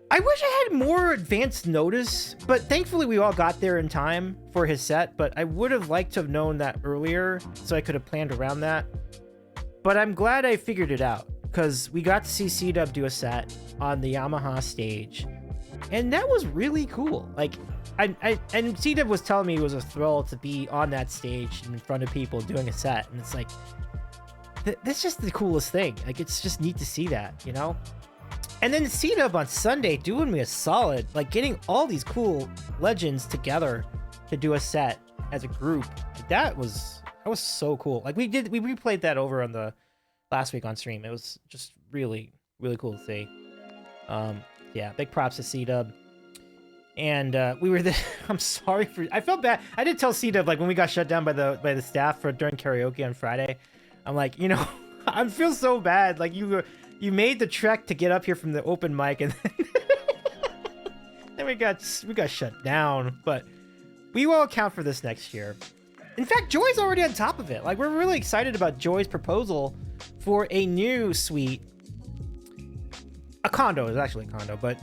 I wish I had more advanced notice, but thankfully we all got there in time for his set, but I would have liked to have known that earlier so I could have planned around that. But I'm glad I figured it out, because we got to see C-Dub do a set on the Yamaha stage, and that was really cool. Like, and C-Dub was telling me it was a thrill to be on that stage in front of people doing a set, and it's like, that's just the coolest thing. Like, it's just neat to see that, you know? And then C-Dub on Sunday doing me a solid, like getting all these cool legends together to do a set as a group. That was so cool. Like, we replayed that over on the last week on stream. It was just really, really cool to see. Yeah, big props to C-Dub. And we were there. I'm sorry I felt bad. I did tell C-Dub, like, when we got shut down by the staff during karaoke on Friday, I'm like, you know, I feel so bad. Like, you made the trek to get up here from the open mic, and then we got shut down. But We will account for this next year. In fact, Joy's already on top of it. Like, we're really excited about Joy's proposal for a new suite. A condo is actually a condo, but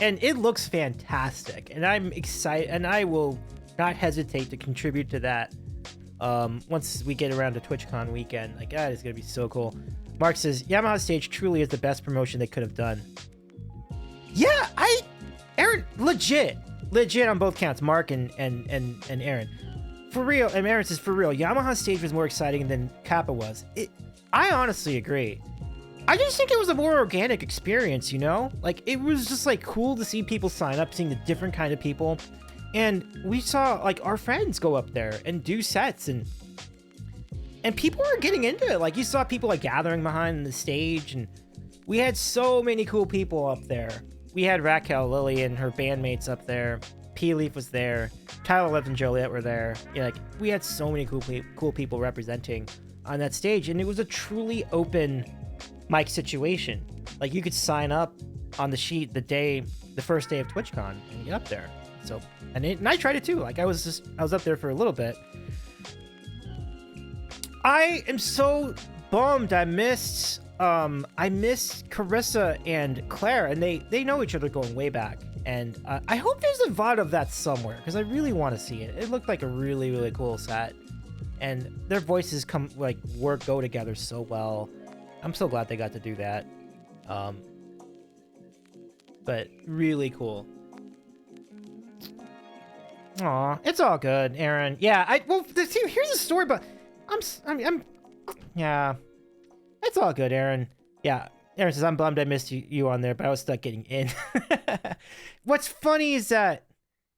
and it looks fantastic. And I'm excited, and I will not hesitate to contribute to that once we get around to TwitchCon weekend. Like, that is going to be so cool. Mark says, Yamaha Stage truly is the best promotion they could have done. Yeah, Aaron, legit on both counts, Mark and Aaron. For real, and Aaron says, for real, Yamaha Stage was more exciting than Kappa was. I honestly agree. I just think it was a more organic experience, you know? Like, it was just, like, cool to see people sign up, seeing the different kind of people. And we saw, like, our friends go up there and do sets, and people are getting into it. Like, you saw people, like, gathering behind the stage, and we had so many cool people up there. We had Raquel, Lily, and her bandmates up there. P-Leaf was there. Tyler Love and Joliet were there. Yeah, like, we had so many cool people representing on that stage, and it was a truly open mic situation. Like, you could sign up on the sheet the first day of TwitchCon and get up there. So, and I tried it too. Like, I was up there for a little bit. I am so bummed I missed Carissa and Claire, and they know each other going way back. And I hope there's a VOD of that somewhere, because I really want to see it. It looked like a really, really cool set, and their voices go together so well. I'm so glad they got to do that. But really cool. Aw, it's all good, Aaron. Yeah, here's the story, but yeah, it's all good, Aaron. Yeah, Aaron says, I'm bummed I missed you on there, but I was stuck getting in. What's funny is that,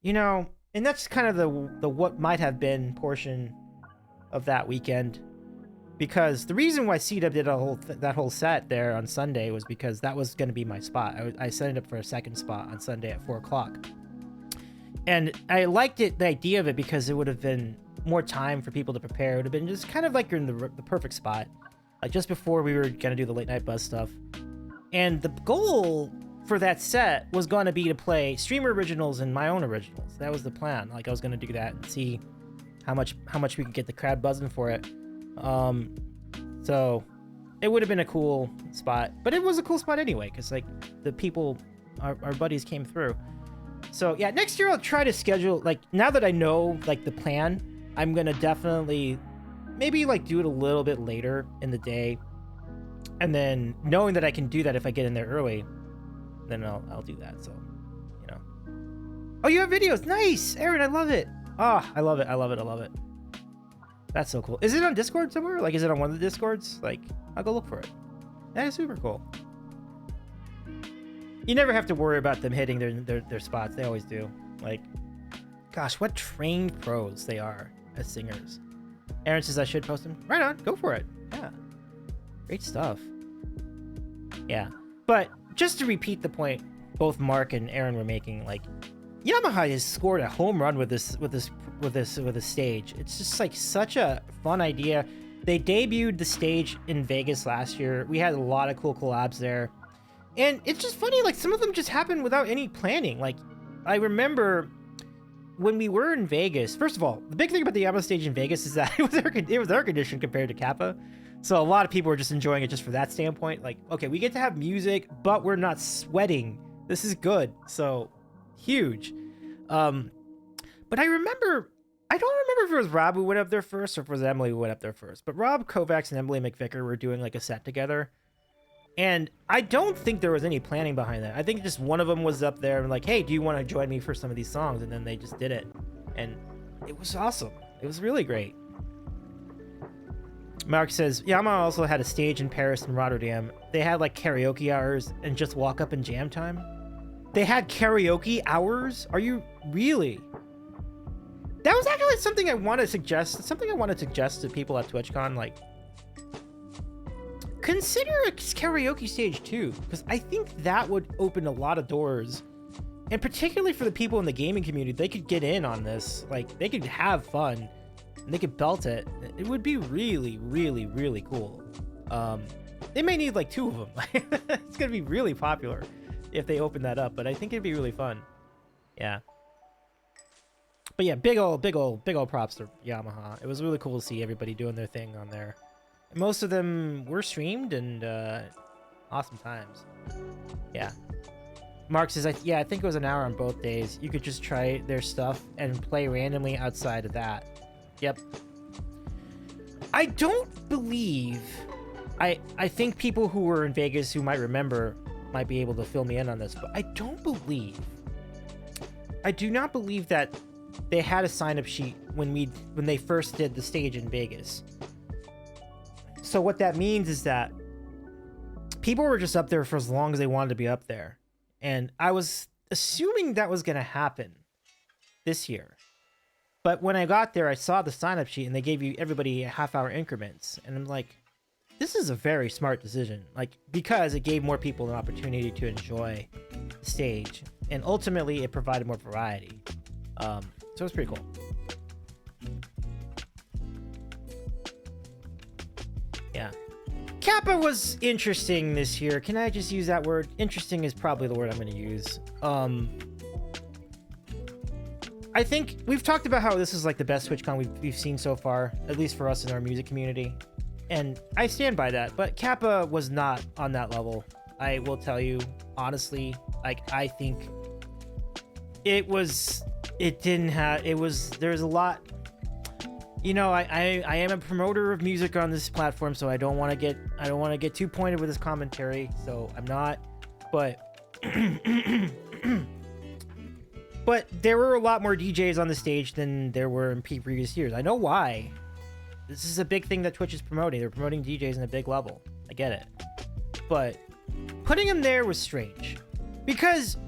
you know, and that's kind of the what might have been portion of that weekend, because the reason why C-Dub did that whole set there on Sunday was because that was going to be my spot. I signed up for a second spot on Sunday at 4 o'clock. And I liked the idea of it, because it would have been more time for people to prepare. It would have been just kind of like you're in the perfect spot, like just before we were going to do the late night buzz stuff. And the goal for that set was going to be to play streamer originals and my own originals. That was the plan. Like, I was going to do that and see how much we could get the crowd buzzing for it. So it would have been a cool spot, but it was a cool spot anyway, because like the people, our buddies came through. So yeah, next year I'll try to schedule, like, now that I know like the plan, I'm gonna definitely maybe like do it a little bit later in the day, and then knowing that I can do that if I get in there early, then I'll do that. So, you know. Oh, you have videos. Nice, Aaron, I love it. Oh, I love it. That's so cool. Is it on Discord somewhere? Like, is it on one of the Discords? Like, I'll go look for it. That is super cool. You never have to worry about them hitting their spots. They always do. Like, gosh, what trained pros they are as singers. Aaron says I should post them. Right on. Go for it. Yeah. Great stuff. Yeah. But just to repeat the point both Mark and Aaron were making, like, Yamaha has scored a home run with this stage. It's just like such a fun idea. They debuted the stage in Vegas last year. We had a lot of cool collabs there. And it's just funny, like, some of them just happened without any planning. Like, I remember when we were in Vegas, first of all, the big thing about the Yamaha stage in Vegas is that it was air conditioned compared to Kappa. So a lot of people were just enjoying it just for that standpoint. Like, okay, we get to have music, but we're not sweating. This is good. So huge. But I don't remember if it was Rob who went up there first or if it was Emily who went up there first. But Rob Kovacs and Emily McVicker were doing like a set together. And I don't think there was any planning behind that. I think just one of them was up there and like, hey, do you want to join me for some of these songs? And then they just did it. And it was awesome. It was really great. Mark says, Yamaha also had a stage in Paris and Rotterdam. They had like karaoke hours and just walk up and jam time. They had karaoke hours? Are you really? That was actually something I want to suggest. Something I want to suggest to people at TwitchCon, like, consider a karaoke stage too, because I think that would open a lot of doors, and particularly for the people in the gaming community, they could get in on this. Like, they could have fun and they could belt it. It would be really, really, really cool. They may need like 2 of them. It's gonna be really popular if they open that up, but I think it'd be really fun. Yeah. But yeah, big old props to Yamaha. It was really cool to see everybody doing their thing on there. And most of them were streamed and awesome times. Yeah. Mark says, yeah, I think it was an hour on both days. You could just try their stuff and play randomly outside of that. Yep. I don't believe... I think people who were in Vegas who might remember might be able to fill me in on this, but I do not believe that they had a sign-up sheet when they first did the stage in Vegas. So what that means is that people were just up there for as long as they wanted to be up there. And I was assuming that was going to happen this year. But when I got there, I saw the sign-up sheet and they gave everybody half-hour increments. And I'm like, this is a very smart decision. Like, because it gave more people an opportunity to enjoy the stage. And ultimately, it provided more variety. So it was pretty cool. Yeah. Kappa was interesting this year. Can I just use that word? Interesting is probably the word I'm going to use. I think we've talked about how this is like the best TwitchCon we've seen so far, at least for us in our music community. And I stand by that, but Kappa was not on that level. I will tell you, honestly, like, I think there's a lot, you know, I am a promoter of music on this platform, so I don't want to get too pointed with this commentary, so I'm not, but but there were a lot more DJs on the stage than there were in previous years. I know why. This is a big thing that Twitch is promoting. They're promoting DJs in a big level. I get it. But putting them there was strange. Because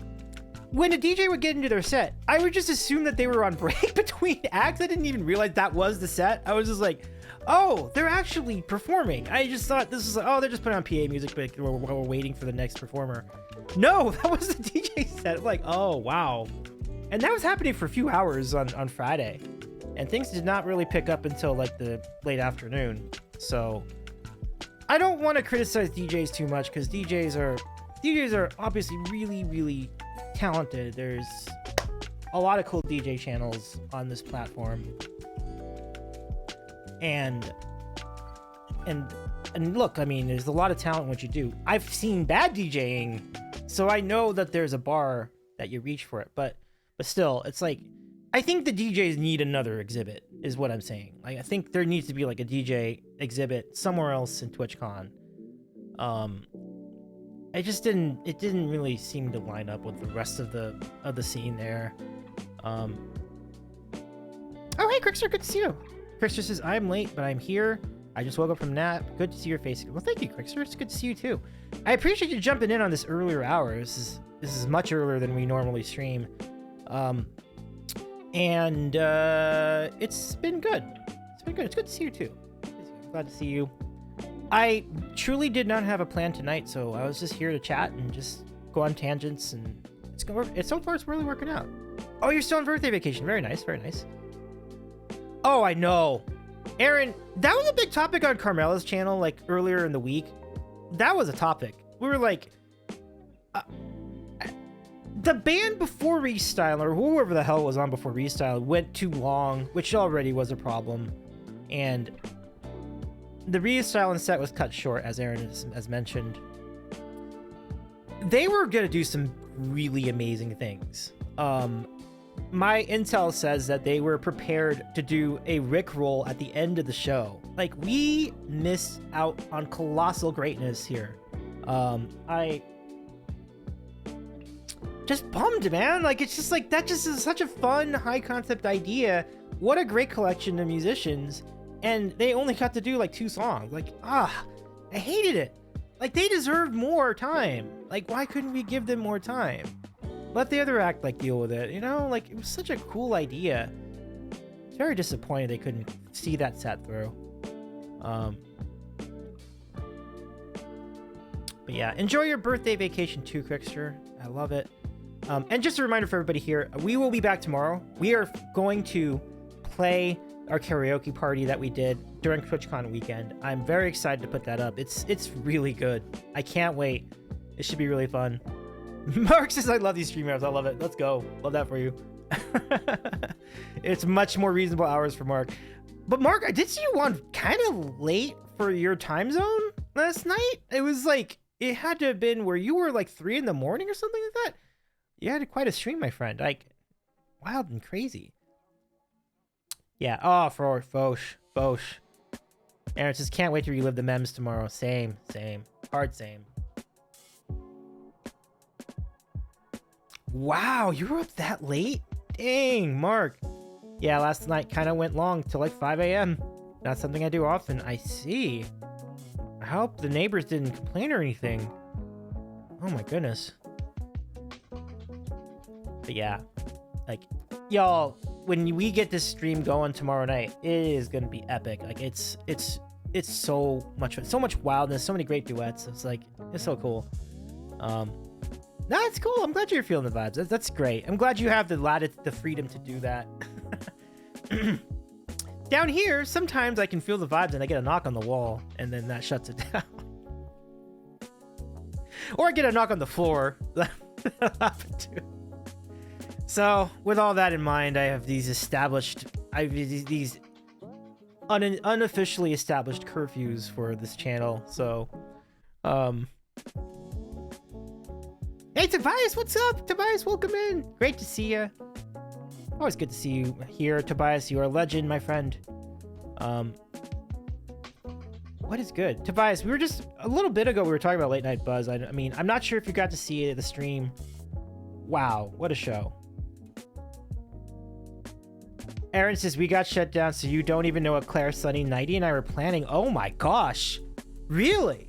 when a DJ would get into their set, I would just assume that they were on break between acts. I didn't even realize that was the set. I was just like, oh, they're actually performing. I just thought this was like, oh, they're just putting on PA music but while we're waiting for the next performer. No, that was the DJ set. I'm like, oh, wow. And that was happening for a few hours on Friday. And things did not really pick up until like the late afternoon. So I don't want to criticize DJs too much because DJs are obviously really, really talented. There's a lot of cool DJ channels on this platform. And look, I mean, there's a lot of talent in what you do. I've seen bad DJing, so I know that there's a bar that you reach for it. But still, it's like, I think the DJs need another exhibit, is what I'm saying. Like, I think there needs to be like a DJ exhibit somewhere else in TwitchCon. It didn't really seem to line up with the rest of the scene there. Oh, hey, Crickster, good to see you. Crickster says, I'm late, but I'm here. I just woke up from a nap. Good to see your face. Well, thank you, Crickster. It's good to see you too. I appreciate you jumping in on this earlier hour. This is much earlier than we normally stream. And it's been good. It's been good. It's good to see you too. I'm glad to see you. I truly did not have a plan tonight, so I was just here to chat and just go on tangents, and so far it's really working out. Oh, you're still on birthday vacation. Very nice, very nice. Oh, I know. Aaron, that was a big topic on Carmela's channel, like earlier in the week. That was a topic. We were like, the band before Restyle, or whoever the hell was on before Restyle, went too long, which already was a problem. And the Restyle set was cut short, as Aaron has mentioned. They were going to do some really amazing things. My intel says that they were prepared to do a Rickroll at the end of the show. Like, we missed out on colossal greatness here. I just bummed, man. Like, it's just like, that just is such a fun, high concept idea. What a great collection of musicians. And they only got to do like 2 songs. Like, I hated it. Like, they deserved more time. Like, why couldn't we give them more time? Let the other act like deal with it, you know? Like, it was such a cool idea. It's very disappointed they couldn't see that set through. But yeah, enjoy your birthday vacation too, Crickster. I love it. And just a reminder for everybody here, we will be back tomorrow. We are going to play our karaoke party that we did during TwitchCon weekend. I'm very excited to put that up. It's really good. I can't wait. It should be really fun. Mark says, I love these streamers. I love it. Let's go. Love that for you. It's much more reasonable hours for Mark. But Mark, I did see you on kind of late for your time zone last night. It was like, it had to have been where you were like 3 in the morning or something like that. You had quite a stream, my friend. Like, wild and crazy. Yeah. Oh, for Foch. Aaron says, can't wait to relive the memes tomorrow. Same. Hard same. Wow, you were up that late? Dang, Mark. Yeah, last night kind of went long till like 5 a.m. Not something I do often. I see. I hope the neighbors didn't complain or anything. Oh my goodness. But yeah, like, y'all, when we get this stream going tomorrow night, it is gonna be epic. Like, it's so much wildness, so many great duets. It's like, it's so cool. No, it's cool. I'm glad you're feeling the vibes. That's great. I'm glad you have the freedom to do that. Down here, sometimes I can feel the vibes and I get a knock on the wall, and then that shuts it down. Or I get a knock on the floor. That'll happen too. So, with all that in mind, I have these unofficially established curfews for this channel. So, hey, Tobias, what's up? Tobias, welcome in. Great to see you. Always good to see you here, Tobias. You are a legend, my friend. What is good? Tobias, we were just, a little bit ago, we were talking about Late Night Buzz. I mean, I'm not sure if you got to see the stream. Wow, what a show. Aaron says, we got shut down, so you don't even know what Claire, Sunny, Nighty, and I were planning. Oh my gosh. Really?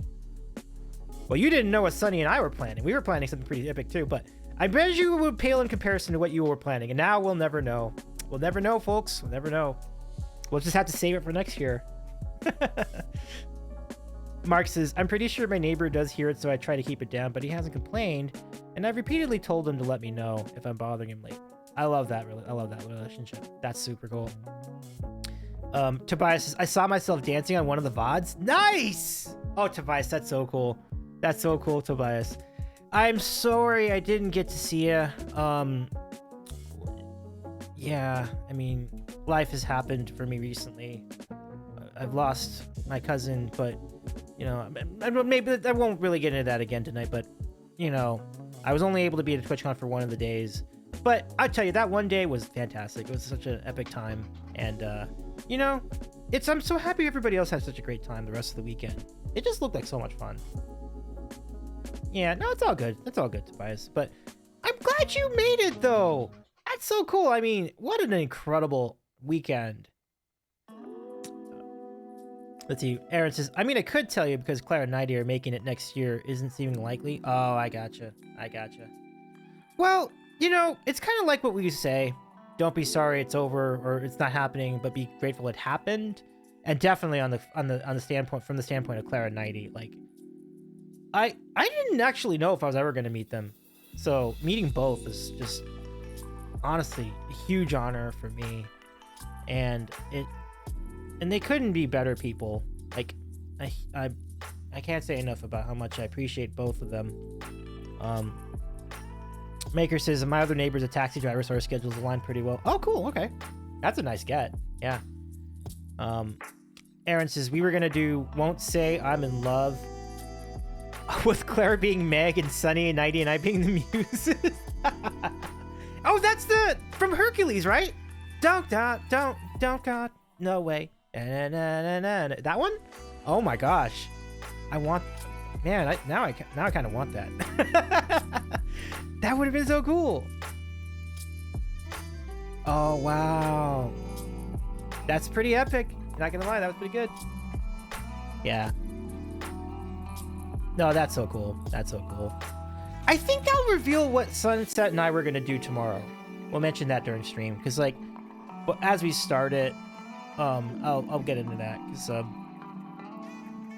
Well, you didn't know what Sunny and I were planning. We were planning something pretty epic too, but I bet you it would pale in comparison to what you were planning. And now we'll never know. We'll never know, folks. We'll never know. We'll just have to save it for next year. Mark says, I'm pretty sure my neighbor does hear it, so I try to keep it down, but he hasn't complained. And I've repeatedly told him to let me know if I'm bothering him late. I love that relationship. That's super cool. Tobias says, I saw myself dancing on one of the VODs. Nice! Oh, Tobias, that's so cool. That's so cool, Tobias. I'm sorry I didn't get to see you. Yeah, I mean, life has happened for me recently. I've lost my cousin, but, you know, maybe I won't really get into that again tonight, but, you know, I was only able to be at TwitchCon for one of the days. But I'll tell you, that one day was fantastic. It was such an epic time. And, you know, I'm so happy everybody else had such a great time the rest of the weekend. It just looked like so much fun. Yeah, no, it's all good. It's all good, Tobias. But I'm glad you made it, though. That's so cool. I mean, what an incredible weekend. Let's see. Aaron says, I mean, I could tell you because Claire and Nighty are making it next year isn't seeming likely. Oh, I gotcha. Well, you know, it's kind of like what we say. Don't be sorry it's over or it's not happening, but be grateful it happened. And definitely on the standpoint, from the standpoint of Claire and Nighty, like, I didn't actually know if I was ever going to meet them. So meeting both is just honestly a huge honor for me. And they couldn't be better people. Like, I can't say enough about how much I appreciate both of them. Maker says, my other neighbor's a taxi driver, so our schedules align pretty well. Oh, cool. Okay. That's a nice get. Yeah. Aaron says, we were going to do Won't Say I'm in Love with Claire being Meg and Sunny and Nighty and I being the muses. Oh, that's from Hercules, right? Don't God, no way. That one? Oh my gosh. Now I kind of want that. That would have been so cool. Oh, wow. That's pretty epic. Not gonna lie, that was pretty good. Yeah. No, that's so cool. That's so cool. I think that'll reveal what Sunset and I were gonna do tomorrow. We'll mention that during stream, because like, as we start it, I'll get into that, because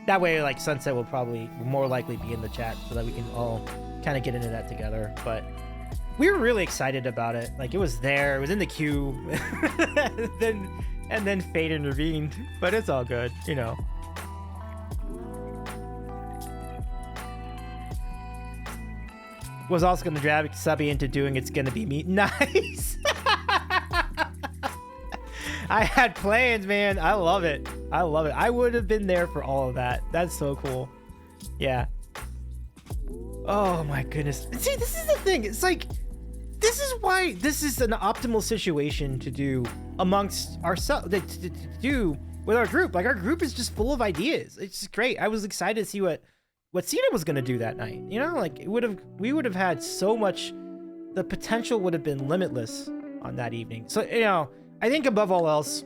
that way, like, Sunset will probably more likely be in the chat, so that we can all kind of get into that together. But we were really excited about it. Like, it was there, it was in the queue, and then fate intervened. But it's all good, you know. Was also gonna drag Subby into doing It's Gonna Be Me. Nice. I had plans, man. I love it. I love it. I would have been there for all of that. That's so cool. Yeah. Oh my goodness. See, this is the thing. It's like, this is why this is an optimal situation to do amongst ourselves, to do with our group. Like, our group is just full of ideas. It's just great. I was excited to see what Cena was going to do that night. You know, like, we would have had so much, the potential would have been limitless on that evening. So, you know, I think above all else,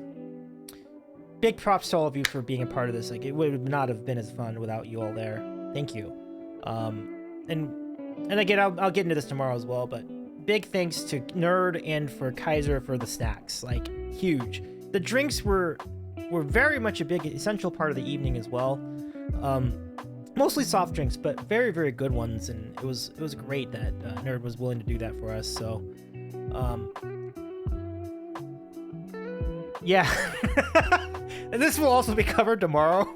big props to all of you for being a part of this. Like, it would not have been as fun without you all there. Thank you. And again, I'll get into this tomorrow as well, but big thanks to Nerd and for Kaiser for the snacks. Like, huge. The drinks were very much a big essential part of the evening as well. Mostly soft drinks, but very, very good ones, and it was great that Nerd was willing to do that for us. So, yeah. And this will also be covered tomorrow.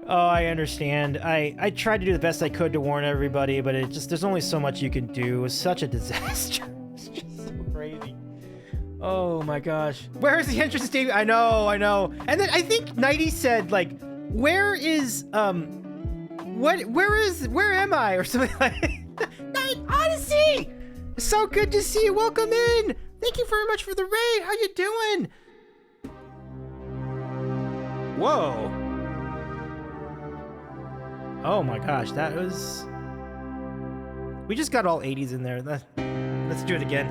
Oh, I understand. I tried to do the best I could to warn everybody, but there's only so much you can do. It was such a disaster. It's just so crazy. Oh my gosh. Where's the entrance, Dave? I know. And then I think Nighty said, like, where am I? Or something like Night Odyssey! So good to see you. Welcome in. Thank you very much for the raid. How you doing? Whoa. Oh my gosh, that was... We just got all 80s in there. Let's do it again.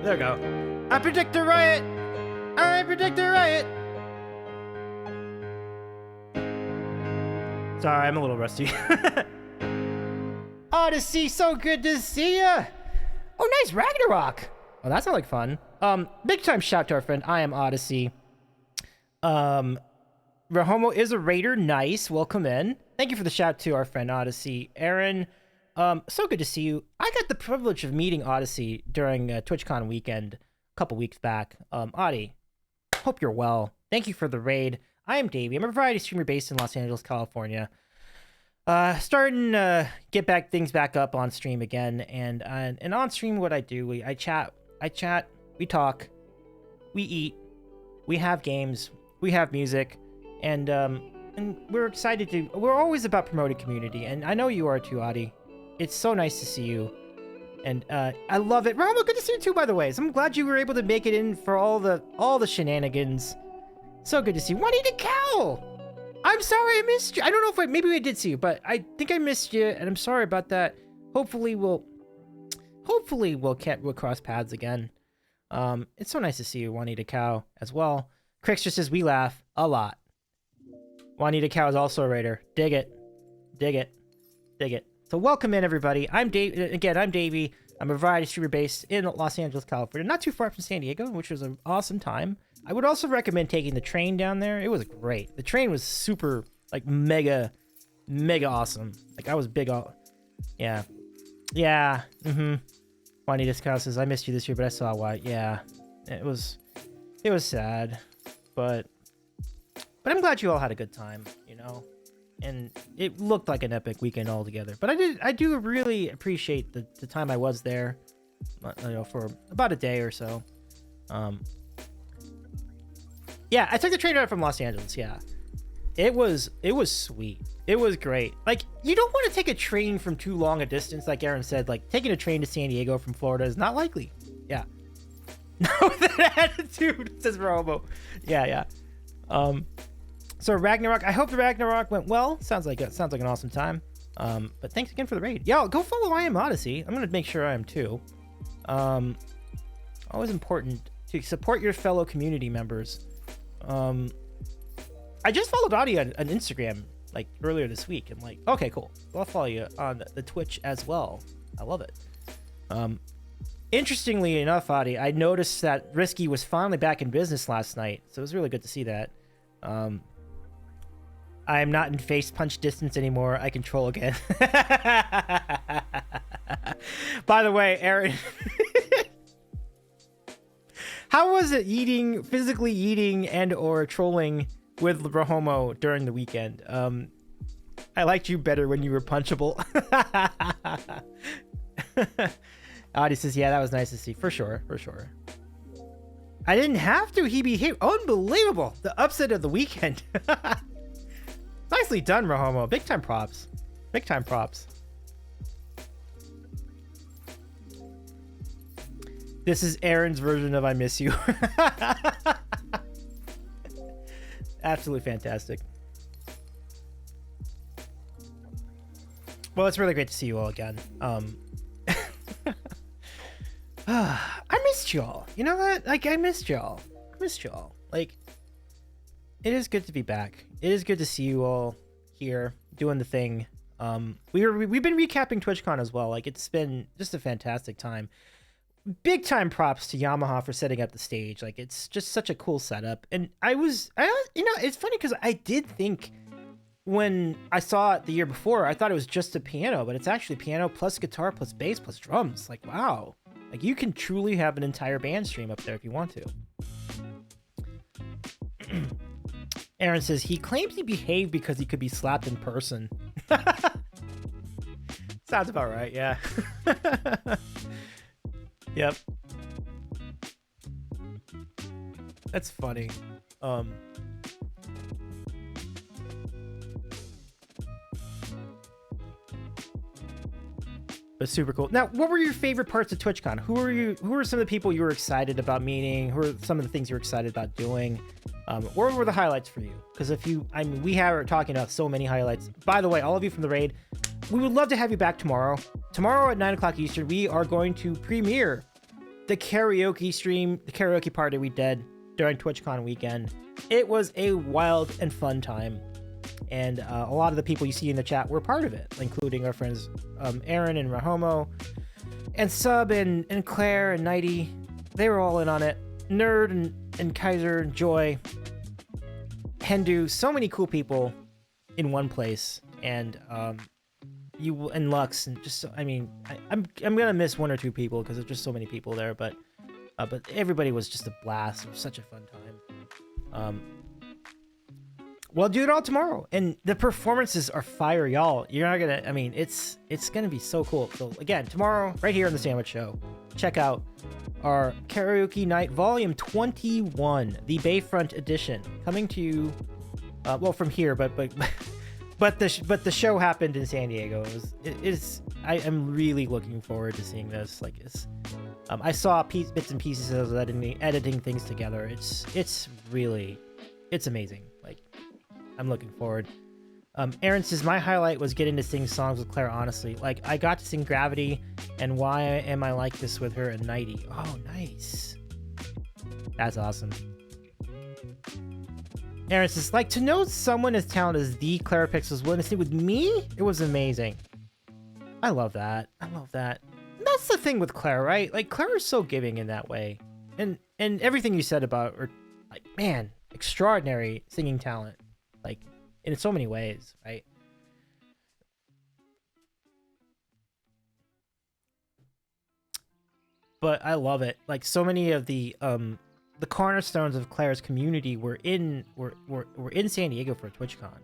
There we go. I predict a riot! I predict a riot! Sorry, I'm a little rusty. Odyssey, so good to see ya! Oh, nice, Ragnarok! Oh, that sounds like fun. Big time shout to our friend, I am Odyssey. Rahomo is a raider, nice, welcome in. Thank you for the shout to our friend Odyssey. Aaron, so good to see you. I got the privilege of meeting Odyssey during TwitchCon weekend a couple weeks back. Audie, hope you're well. Thank you for the raid. I am Davey. I'm a variety streamer based in Los Angeles, California. Starting to get things back up on stream again, and on stream, what I do, I chat, we talk, we eat, we have games, we have music, and we're excited to. We're always about promoting community, and I know you are too, Adi. It's so nice to see you, and I love it. Ramo, good to see you too, by the way. So I'm glad you were able to make it in for all the shenanigans. So good to see you. Juanita Cow! I'm sorry I missed you. I don't know if maybe I did see you, but I think I missed you, and I'm sorry about that. Hopefully we'll cross paths again. It's so nice to see you, Juanita Cow, as well. Crix just says we laugh a lot. Juanita Cow is also a raider. Dig it. So welcome in, everybody. I'm Davey. I'm a variety streamer based in Los Angeles, California, not too far from San Diego, which was an awesome time. I would also recommend taking the train down there. It was great. The train was super, like, mega awesome. Like, I was big all... Yeah. Juanita Cow says, I missed you this year, but I saw why. Yeah. It was sad. But I'm glad you all had a good time, you know? And it looked like an epic weekend altogether. But I do really appreciate the time I was there, you know, for about a day or so. Yeah, I took the train ride from Los Angeles. Yeah, it was sweet. It was great. Like, you don't want to take a train from too long a distance, like Aaron said. Like, taking a train to San Diego from Florida is not likely. Yeah. No, that attitude, says Robo. Yeah. So Ragnarok. I hope the Ragnarok went well. Sounds like an awesome time. But thanks again for the raid. Yo, go follow I Am Odyssey. I'm gonna make sure I am too. Always important to support your fellow community members. I just followed Adi on Instagram like earlier this week. I'm like, okay, cool. Well, I'll follow you on the Twitch as well. I love it. Interestingly enough, Adi, I noticed that Risky was finally back in business last night, so it was really good to see that. I am not in face punch distance anymore. I control again. By the way, Aaron, how was it physically eating and or trolling with Rahomo during the weekend. I liked you better when you were punchable. Audie says, yeah, that was nice to see. For sure. I didn't have to. He behaved. Unbelievable. The upset of the weekend. Nicely done, Rahomo. Big time props. This is Aaron's version of I Miss You. Absolutely fantastic. Well, it's really great to see you all again. I missed y'all. You know that? Like, I missed y'all. Like, it is good to be back. It is good to see you all here doing the thing. We've been recapping TwitchCon as well. Like, it's been just a fantastic time. Big time props to Yamaha for setting up the stage. Like, it's just such a cool setup. And it's funny because I did think when I saw it the year before, I thought it was just a piano, but it's actually piano plus guitar plus bass plus drums. Like, wow. Like, you can truly have an entire band stream up there if you want to. Aaron says, he claims he behaved because he could be slapped in person. Sounds about right, yeah. Yep. That's funny. But super cool. Now, what were your favorite parts of TwitchCon? Who are some of the people you were excited about meeting? Who are some of the things you were excited about doing? What were the highlights for you? Because we are talking about so many highlights. By the way, all of you from the raid, we would love to have you back tomorrow. Tomorrow at 9 o'clock Eastern, we are going to premiere the karaoke stream, the karaoke party we did during TwitchCon weekend. It was a wild and fun time. And a lot of the people you see in the chat were part of it, including our friends Aaron and Rahomo, and Sub and Claire and Nighty. They were all in on it. Nerd and Kaiser and Joy, Hendu, so many cool people in one place. And you and Lux, and just I'm gonna miss one or two people because there's just so many people there. But everybody was just a blast. It was such a fun time. We'll do it all tomorrow, and the performances are fire, y'all. You're not gonna. It's gonna be so cool. So again, tomorrow, right here on the Sandwich Show, check out our Karaoke Night Volume 21, the Bayfront Edition, coming to you. Well, from here, but the show happened in San Diego. I am really looking forward to seeing this. Like, I saw bits and pieces of editing things together. It's amazing. Like, I'm looking forward. Aaron says, my highlight was getting to sing songs with Claire, honestly. Like, I got to sing Gravity and Why Am I Like This with her and Nighty. Oh, nice. That's awesome. Aaron says, like, to know someone as talented as the Claire Pix was willing to sing with me, it was amazing. I love that. That's the thing with Claire, right? Like, Claire is so giving in that way. And everything you said about her, like, man, extraordinary singing talent. Like, in so many ways, right? But I love it. Like, so many of the cornerstones of Claire's community were in San Diego for TwitchCon.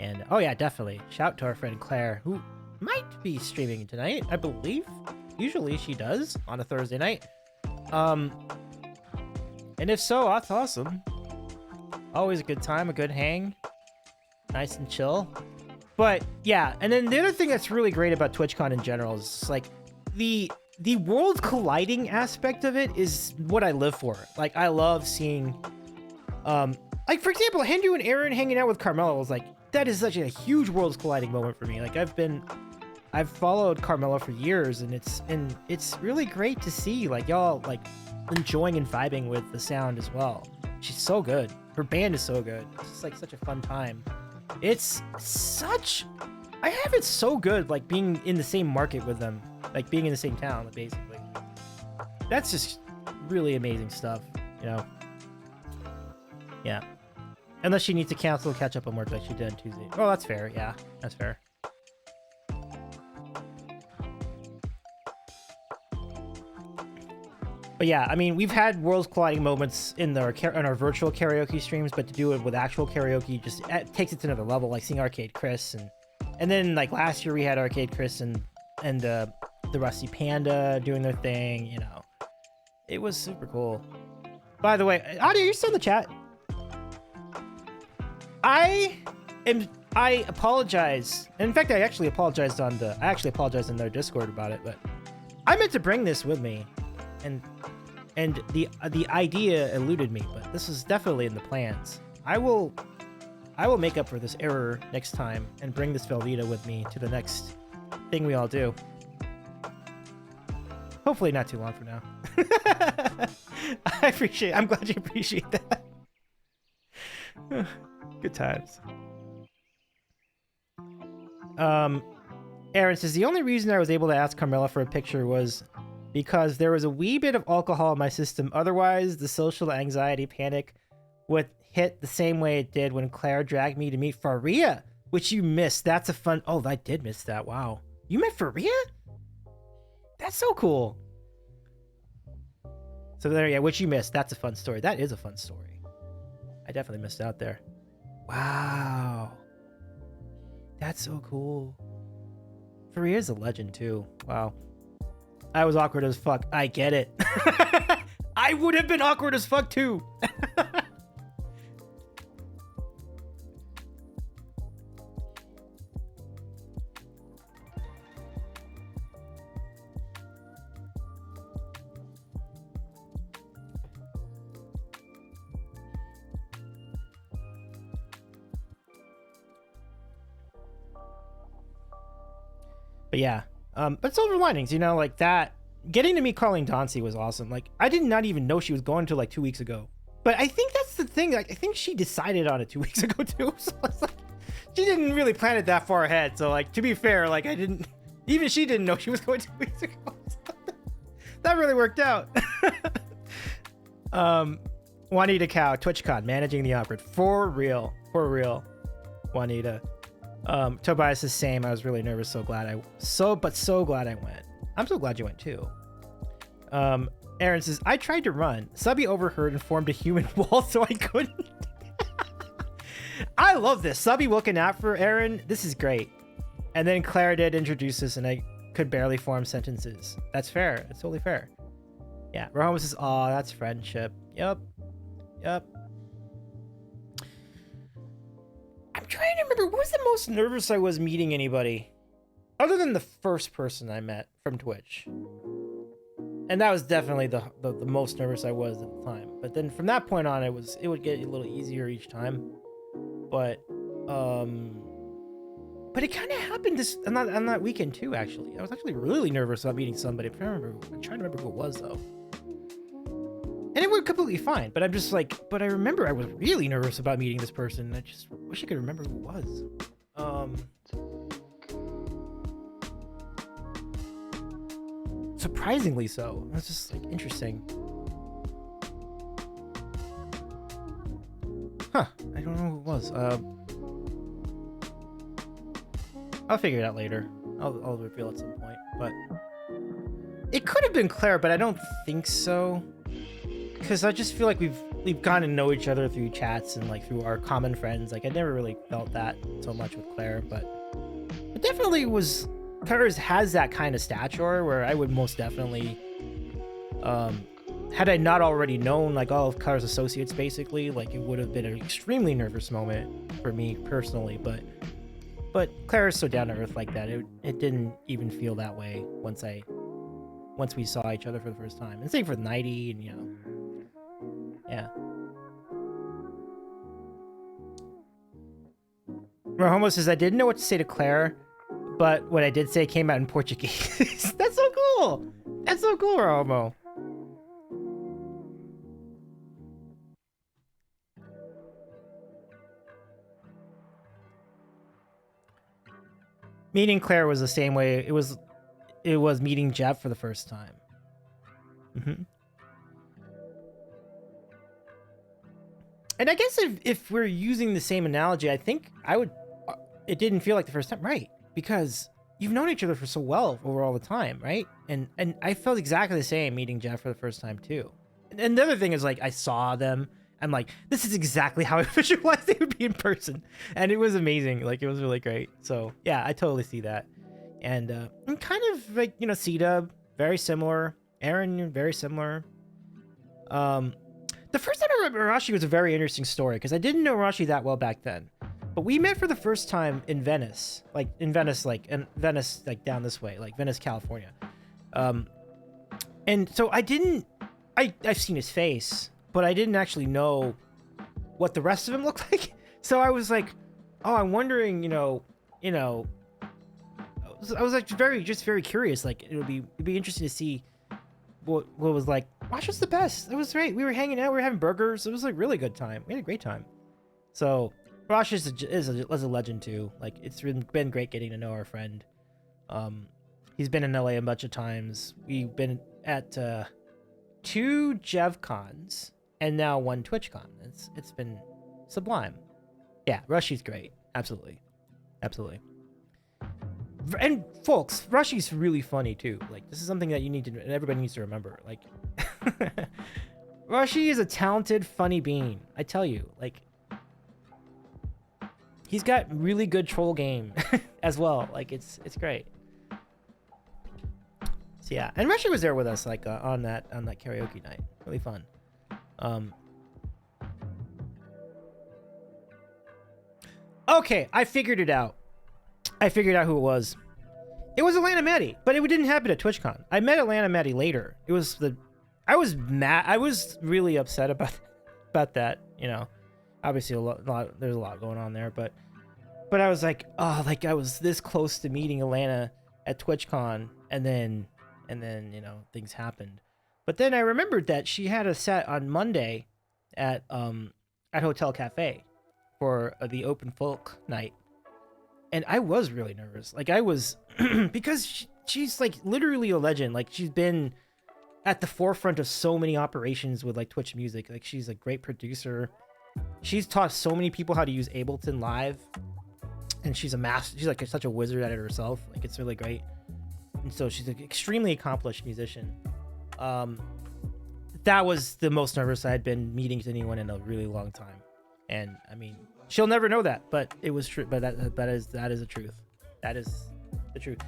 And oh yeah, definitely. Shout to our friend Claire, who might be streaming tonight, I believe. Usually she does on a Thursday night. And if so, that's awesome. Always a good time, a good hang. Nice and chill. But yeah, and then the other thing that's really great about TwitchCon in general is like the world colliding aspect of it is what I live for. Like, I love seeing like, for example, Hindu and Aaron hanging out with Carmela was like, that is such a huge worlds colliding moment for me. Like, I've followed Carmela for years, and it's really great to see like y'all like enjoying and vibing with the sound as well. She's so good. Her band is so good. It's just like such a fun time. I have it so good, like being in the same market with them, like being in the same town, basically. That's just really amazing stuff, you know? Yeah. Unless she needs to cancel, catch up on work like she did on Tuesday. Oh, that's fair. Yeah, that's fair. But yeah, I mean, we've had worlds colliding moments in our virtual karaoke streams, but to do it with actual karaoke just it takes it to another level. Like seeing Arcade Chris and then like last year we had Arcade Chris and the Rusty Panda doing their thing. You know, it was super cool. By the way, Adi, are you still in the chat? I apologize. In fact, I actually apologized in their Discord about it, but I meant to bring this with me, and the idea eluded me, but this is definitely in the plans. I will make up for this error next time and bring this Velveeta with me to the next thing we all do. Hopefully not too long from now. I'm glad you appreciate that. Good times. Aaron says, the only reason I was able to ask Carmela for a picture was because there was a wee bit of alcohol in my system. Otherwise, the social anxiety panic would hit the same way it did when Claire dragged me to meet Faria, which you missed. That's a fun... Oh, I did miss that. Wow. You met Faria? That's so cool. So there, yeah, which you missed. That's a fun story. That is a fun story. I definitely missed out there. Wow. That's so cool. Faria's a legend too. Wow. I was awkward as fuck. I get it. I would have been awkward as fuck too. But yeah, but silver linings, you know, like that. Getting to meet Colleen Dauncey was awesome. Like, I did not even know she was going until like 2 weeks ago. But I think that's the thing. Like, I think she decided on it 2 weeks ago too. So it's like, she didn't really plan it that far ahead. So like, to be fair, like even she didn't know she was going 2 weeks ago. That really worked out. Juanita Cow, TwitchCon, managing the awkward. For real, Juanita. Tobias is same. I was really nervous. So glad I went. I'm so glad you went too. Aaron says, I tried to run. Subby overheard and formed a human wall, so I couldn't. I love this. Subby looking out for Aaron. This is great. And then Claire did introduce us, and I could barely form sentences. That's fair. It's totally fair. Yeah. Rahoma says, oh, that's friendship. Yep. I'm trying to remember, what was the most nervous I was meeting anybody? Other than the first person I met from Twitch. And that was definitely the most nervous I was at the time. But then from that point on, it would get a little easier each time. But it kind of happened on that weekend too, actually. I was actually really nervous about meeting somebody. I'm trying to remember who it was, though. And it went completely fine, but I'm just like, but I remember I was really nervous about meeting this person. I just wish I could remember who it was. Surprisingly so. That's just like interesting. Huh. I don't know who it was. I'll figure it out later. I'll reveal at some point, but it could have been Claire, but I don't think so. Because I just feel like we've gotten to know each other through chats and like through our common friends. Like I never really felt that so much with Claire, but it definitely was. Claire has that kind of stature where I would most definitely, had I not already known like all of Claire's associates, basically, like it would have been an extremely nervous moment for me personally. But Claire is so down to earth like that. It didn't even feel that way once we saw each other for the first time. And same for Nighty and you know. Yeah. Rahoma says, I didn't know what to say to Claire, but what I did say came out in Portuguese. That's so cool. That's so cool, Rahomo. Meeting Claire was the same way. It was meeting Jeff for the first time. Mm-hmm. And I guess if we're using the same analogy, I think it didn't feel like the first time, right? Because you've known each other for so well over all the time, right? And I felt exactly the same meeting Jeff for the first time too. And the other thing is, like, I saw them. I'm like, this is exactly how I visualized they would be in person, and it was amazing. Like, it was really great. So yeah, I totally see that. And kind of like, you know, C-Dub, very similar. Aaron, very similar. The first time I met Arashi was a very interesting story because I didn't know Arashi that well back then. But we met for the first time in Venice, like down this way, like Venice, California. And so I've seen his face, but I didn't actually know what the rest of him looked like. So I was like, oh, I'm wondering, I was like very curious. Like, it'd be interesting to see what was like. Wash was the best. It was great. We were hanging out. We were having burgers. It was like really good time. We had a great time. So Rosh was a legend too. Like, it's been great getting to know our friend. He's been in LA a bunch of times. We've been at 2 JevCons and now 1 TwitchCon. It's been sublime. Yeah, Rushy's great. Absolutely. And folks, Rushy's really funny too. Like, this is something that everybody needs to remember. Like, Rushy is a talented, funny being. I tell you, like, he's got really good troll game as well. Like, it's great. So yeah, and Rushy was there with us, like, on that karaoke night. Really fun. Okay, I figured it out. I figured out who it was. It was Atlanta Maddie, but it didn't happen at TwitchCon. I met Atlanta Maddie later. I was mad. I was really upset about that. You know, obviously there's a lot going on there, but I was like, oh, like, I was this close to meeting Atlanta at TwitchCon, and then things happened. But then I remembered that she had a set on Monday at Hotel Cafe for the Open Folk night. And I was really nervous. Like, I was, because she's like literally a legend. Like, she's been at the forefront of so many operations with like Twitch music. Like, she's a great producer. She's taught so many people how to use Ableton Live. And she's like such a wizard at it herself. Like, it's really great. And so she's an extremely accomplished musician. That was the most nervous I had been meeting anyone in a really long time. And I mean, she'll never know that, but it was true. But that is the truth. That is the truth.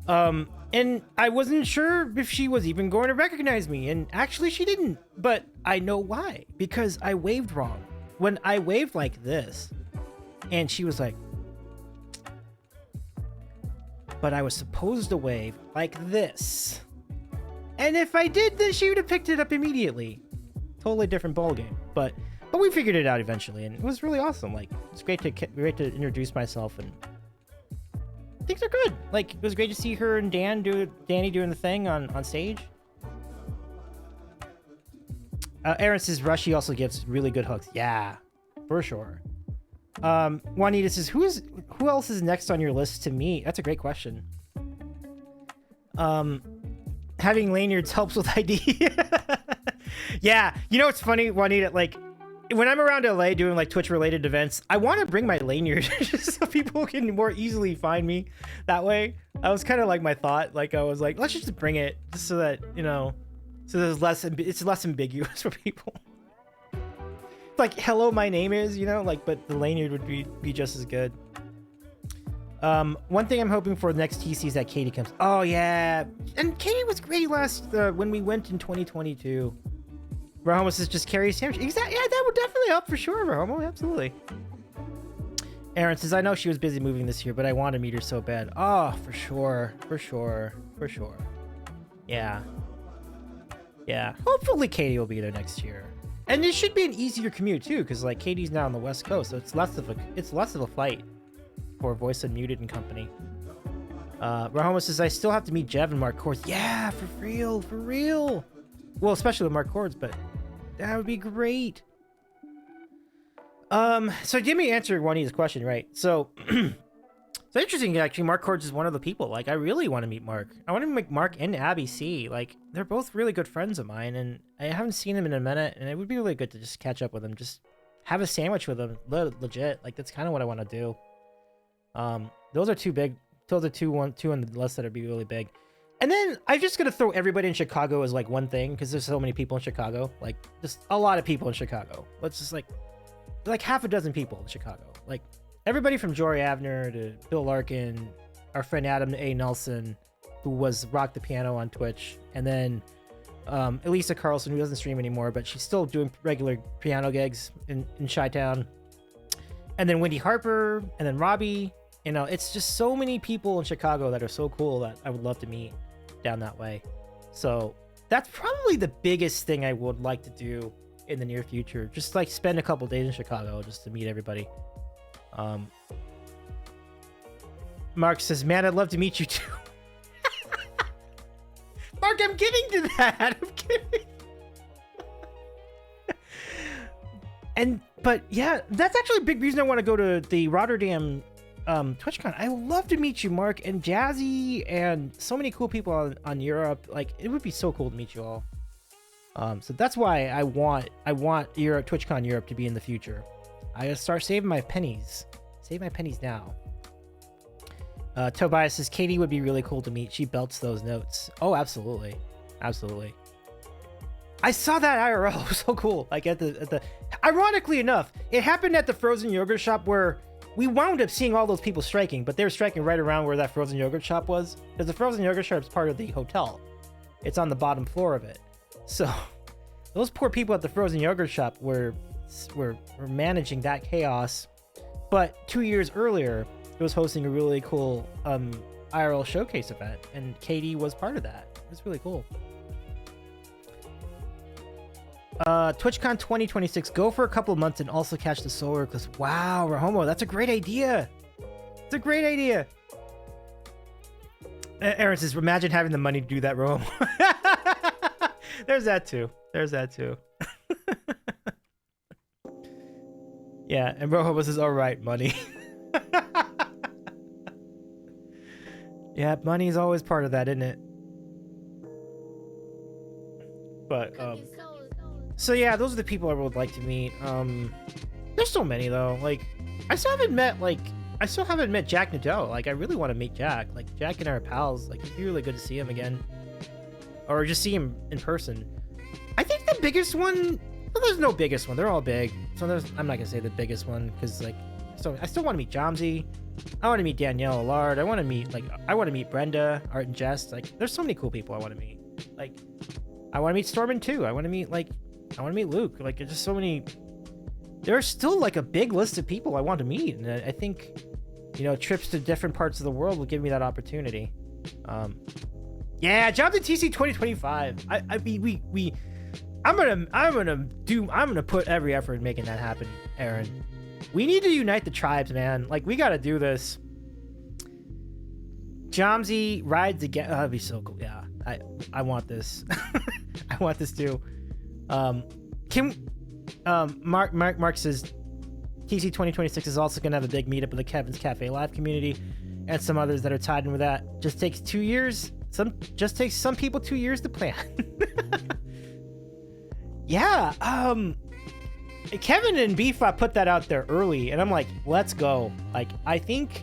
And I wasn't sure if she was even going to recognize me, and actually she didn't. But I know why, because I waved wrong. When I waved like this, and she was like, but I was supposed to wave like this. And if I did, then she would have picked it up immediately. Totally different ballgame. But we figured it out eventually, and it was really awesome. Like, it's great to introduce myself, and things are good. Like, it was great to see her and Danny doing the thing on stage. Aaron says Rushy also gives really good hooks. Yeah, for sure. Juanita says, who else is next on your list to meet? That's a great question. Having lanyards helps with ID. Yeah, you know what's funny, Juanita? Like, when I'm around LA doing like Twitch related events, I want to bring my lanyard just so people can more easily find me that way. That was kind of like my thought. Like, I was like, let's just bring it just so that, so it's less ambiguous for people. Like, hello, my name is, but the lanyard would be just as good. One thing I'm hoping for the next TC is that Katie comes. Oh yeah, and Katie was great when we went in 2022. Rahomo says just carry his sandwich. Exactly. Yeah, that would definitely help for sure, Rahomo. Absolutely. Aaron says, I know she was busy moving this year, but I want to meet her so bad. Oh, for sure. Yeah. Hopefully Katie will be there next year. And it should be an easier commute too, because like Katie's now on the West Coast, so it's less of a flight for Voice Unmuted and company. Rahomo says, I still have to meet Jev and Mark Cords. Yeah, for real. Well, especially with Mark Cords, but that would be great. So Jimmy answered Juanita's question, right? So it's interesting, actually. Mark Cords is one of the people. Like, I really want to meet Mark. I want to meet Mark and Abby C. Like, they're both really good friends of mine, and I haven't seen them in a minute, and it would be really good to just catch up with them, just have a sandwich with them, legit. Like, that's kind of what I want to do. Those are two big Those are two on the list that would be really big. And then I'm just gonna throw everybody in Chicago as like one thing because there's so many people in Chicago. Like just a lot of people in Chicago. Let's just like half a dozen people in Chicago. Like everybody from Jory Abner to Bill Larkin, our friend Adam A. Nelson, who was Rock the Piano on Twitch, and then Elisa Carlson, who doesn't stream anymore, but she's still doing regular piano gigs in Chi-Town. And then Wendy Harper, and then Robbie. You know, it's just so many people in Chicago that are so cool that I would love to meet down that way. So that's probably the biggest thing I would like to do in the near future. Just like spend a couple days in Chicago just to meet everybody. Mark says, man, I'd love to meet you too. Mark, I'm getting to that. I'm kidding. But yeah, that's actually a big reason I want to go to the Rotterdam TwitchCon. I would love to meet you, Mark, and Jazzy, and so many cool people on Europe. Like, it would be so cool to meet you all. So that's why I want Europe, TwitchCon Europe to be in the future. I gotta start saving my pennies. Save my pennies now. Tobias says Katie would be really cool to meet. She belts those notes. Oh, absolutely, absolutely. I saw that IRL. It was so cool. Like at the. Ironically enough, it happened at the frozen yogurt shop where we wound up seeing all those people striking, but they were striking right around where that frozen yogurt shop was, because the frozen yogurt shop is part of the hotel. It's on the bottom floor of it. So those poor people at the frozen yogurt shop were managing that chaos. But 2 years earlier, it was hosting a really cool IRL showcase event, and Katie was part of that. It was really cool. TwitchCon 2026, go for a couple of months and also catch the solar eclipse. Wow, Rahomo, that's a great idea. It's a great idea. Aaron says, imagine having the money to do that, Rahomo. There's that too. There's that too. Yeah, and Rahomo says, all right, money. Yeah, money is always part of that, isn't it? But so yeah, those are the people I would like to meet. There's so many though. Like, I still haven't met Jack Nadeau. Like, I really want to meet Jack. Like, Jack and I are pals. Like, it'd be really good to see him again, or just see him in person. I think the biggest one. Well, there's no biggest one. They're all big. So I'm not gonna say the biggest one because like, so I still want to meet Jomsy. I want to meet Danielle Allard. I want to meet Brenda, Art and Jest. Like, there's so many cool people I want to meet. Like, I want to meet Stormin too. I want to meet Luke. Like, there's just so many. There's still like a big list of people I want to meet, and I think, you know, trips to different parts of the world will give me that opportunity. Yeah, Jump to TC 2025. I'm gonna put every effort in making that happen, Aaron. We need to unite the tribes, man. Like, we gotta do this. Jomsy rides again. Oh, that'd be so cool. Yeah, I want this. I want this too. Mark says TC 2026 is also gonna have a big meetup in the Kevin's Cafe Live community, and some others that are tied in with that. Just takes 2 years. Just takes some people 2 years to plan. Yeah. Kevin and Beefbot put that out there early, and I'm like, let's go. Like, I think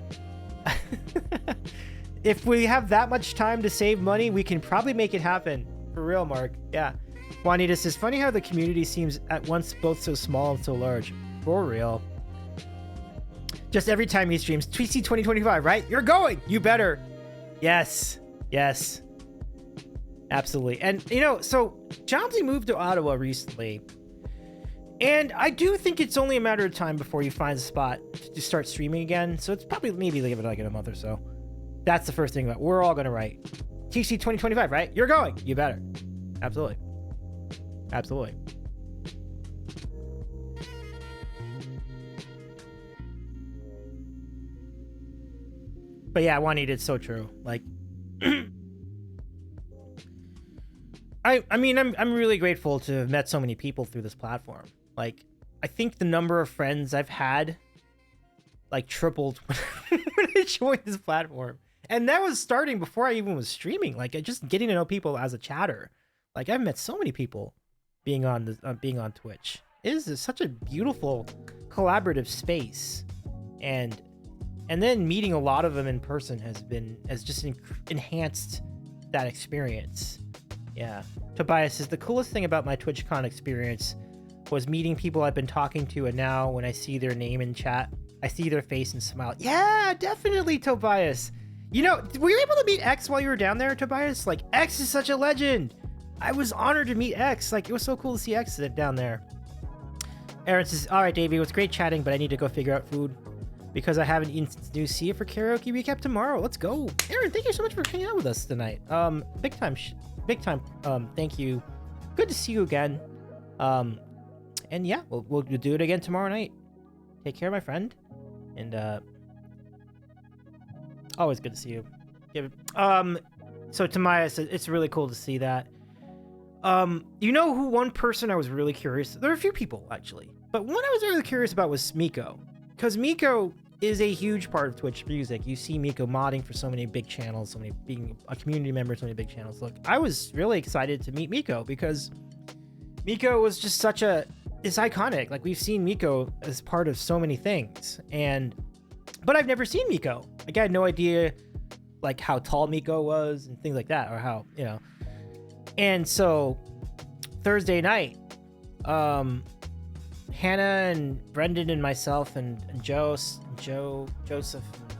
if we have that much time to save money, we can probably make it happen. For real, Mark. Yeah. Juanita says, funny how the community seems at once both so small and so large. For real. Just every time he streams, TC 2025, right? You're going! You better. Yes. Yes. Absolutely. And, you know, so Jomsy moved to Ottawa recently. And I do think it's only a matter of time before he finds a spot to start streaming again. So it's probably maybe give it like in a month or so. That's the first thing that we're all going to write. TC 2025, right? You're going. You better. Absolutely. Absolutely. But yeah, Juanita, it's so true. Like, I mean, I'm really grateful to have met so many people through this platform. Like, I think the number of friends I've had, like, tripled when I joined this platform. And that was starting before I even was streaming. Like, just getting to know people as a chatter. Like, I've met so many people being on Twitch. It is such a beautiful collaborative space. And and then meeting a lot of them in person has just enhanced that experience. Yeah. Tobias says the coolest thing about my TwitchCon experience was meeting people I've been talking to, and now when I see their name in chat, I see their face and smile. Yeah, definitely, Tobias. You know, were you able to meet X while you were down there, Tobias? Like, X is such a legend. I was honored to meet X. Like, it was so cool to see X down there. Aaron says, all right, Davey, it was great chatting, but I need to go figure out food because I haven't eaten since New See It for karaoke recap tomorrow. Let's go. Aaron, thank you so much for hanging out with us tonight. Big time, thank you. Good to see you again. And yeah, we'll do it again tomorrow night. Take care, my friend. And, always good to see you. So Tobias, it's really cool to see that. You know who one person I was really curious? There are a few people actually, but one I was really curious about was Miko, because Miko is a huge part of Twitch music. You see Miko modding for so many big channels, being a community member, so many big channels. Look, I was really excited to meet Miko because Miko was just it's iconic. Like, we've seen Miko as part of so many things, but I've never seen Miko. Like, I had no idea like how tall Miko was and things like that, or how, you know. And so Thursday night, Hannah and Brendan and myself and Joseph, and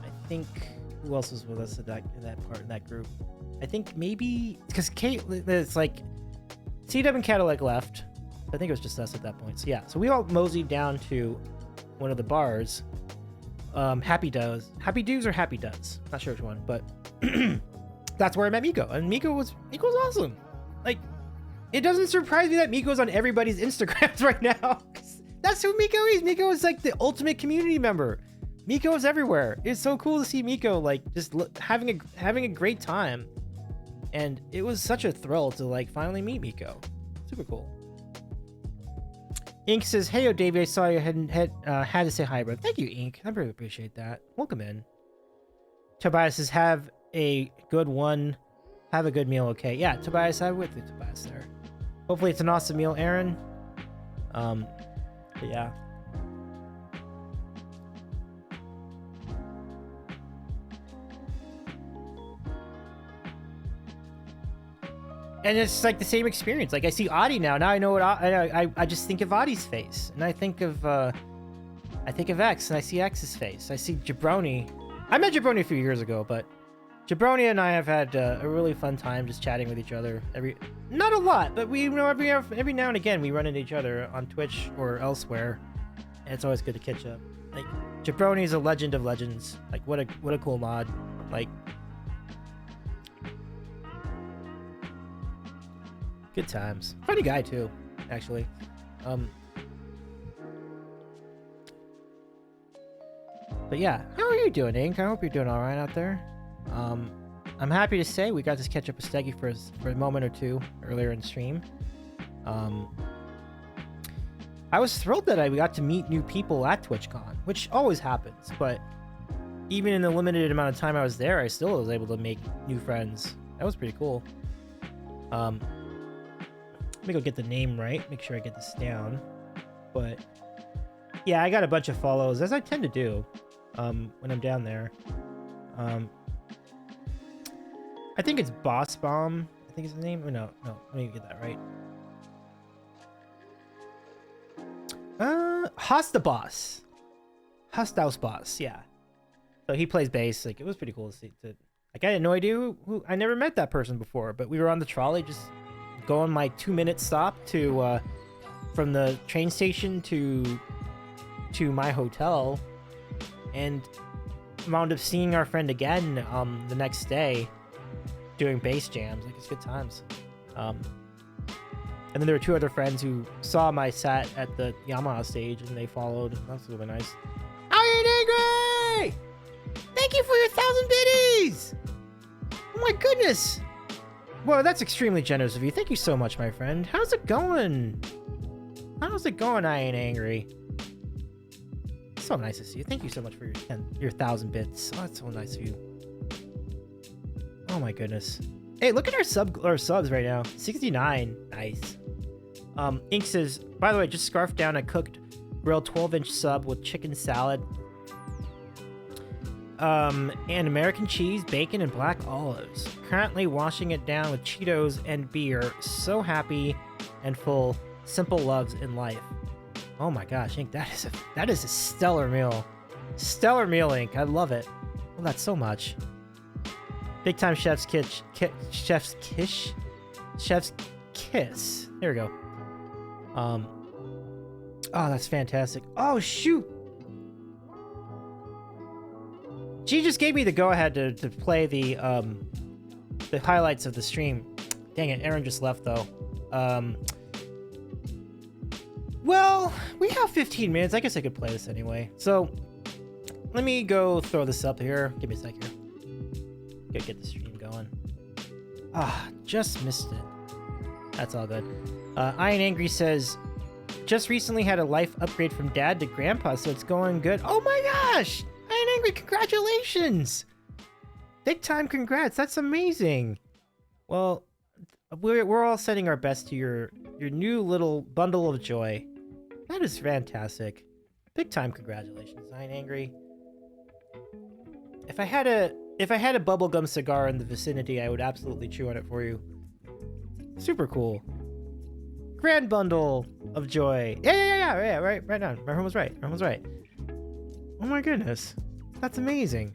I think who else was with us in that group? I think maybe because it's like CW and Cadillac left. I think it was just us at that point. So yeah, so we all moseyed down to one of the bars. Happy Does or Happy Does, not sure which one, but that's where I met Miko, and Miko was awesome. Like, it doesn't surprise me that Miko's on everybody's Instagrams right now. That's who Miko is. Miko is like the ultimate community member. Miko is everywhere. It's so cool to see Miko like just having a great time, and it was such a thrill to like finally meet Miko. Super cool. Ink says, "Hey, Davey, I saw you had to say hi, bro." Thank you, Ink. I really appreciate that. Welcome in. Tobias says, "Have a good one. Have a good meal." Okay, yeah, Tobias, I'm with you, Tobias. There. Hopefully, it's an awesome meal, Aaron. But yeah. And it's like the same experience. Like, I see Adi now. Now I know what I just think of Adi's face, and I think of X, and I see X's face. I see Jabroni. I met Jabroni a few years ago, but Jabroni and I have had a really fun time just chatting with each other. Not a lot, but we every now and again we run into each other on Twitch or elsewhere, and it's always good to catch up. Like, Jabroni's a legend of legends. Like, what a cool mod. Like, good times. Funny guy too, actually. But yeah, how are you doing, Ink? I hope you're doing all right out there. I'm happy to say we got to catch up with Steggy for a moment or two earlier in stream. I was thrilled that we got to meet new people at TwitchCon, which always happens, but even in the limited amount of time I was there, I still was able to make new friends. That was pretty cool. Let me go get the name right, make sure I get this down. But yeah, I got a bunch of follows, as I tend to do when I'm down there. I think it's Boss Bomb, I think is the name. Oh, no, let me get that right. Hosta Boss. Hostaus Boss, yeah. So he plays bass. Like, it was pretty cool to see. Like, I had no idea who I never met that person before, but we were on the trolley just going my 2-minute stop to from the train station to my hotel, and wound up seeing our friend again the next day doing bass jams. Like, it's good times. And then there were 2 other friends who saw my set at the Yamaha stage, and they followed. That's really nice. Iron Angry! Thank you for your 1,000 biddies! Oh my goodness! Well, that's extremely generous of you. Thank you so much, my friend. How's it going? How's it going, Iron Angry? So nice to see you. Thank you so much for your 1,000 bits. Oh, that's so nice of you. Oh my goodness. Hey, look at our subs right now. 69. Nice. Ink says, by the way, just scarfed down a cooked grilled 12-inch sub with chicken salad. and American cheese, bacon, and black olives. Currently washing it down with Cheetos and beer. So happy and full. Simple loves in life. Oh my gosh, Ink, that is a stellar meal. Stellar meal, Ink. I love it. I love that so much. Big time chef's chef's kiss. There we go. Oh, that's fantastic. Oh shoot. She just gave me the go-ahead to play the highlights of the stream. Dang it, Aaron just left though. Well, we have 15 minutes. I guess I could play this anyway. So, let me go throw this up here. Give me a sec here. Gotta get the stream going. Ah, just missed it. That's all good. Iron Angry says, just recently had a life upgrade from dad to grandpa, so it's going good. Oh my gosh! Iron Angry, congratulations! Big time congrats. That's amazing. Well, we're all sending our best to your new little bundle of joy. That is fantastic. Big time congratulations, Iron Angry. If I had a bubblegum cigar in the vicinity, I would absolutely chew on it for you. Super cool. Grand bundle of joy. Yeah, right on. Everyone was right. Oh my goodness. That's amazing.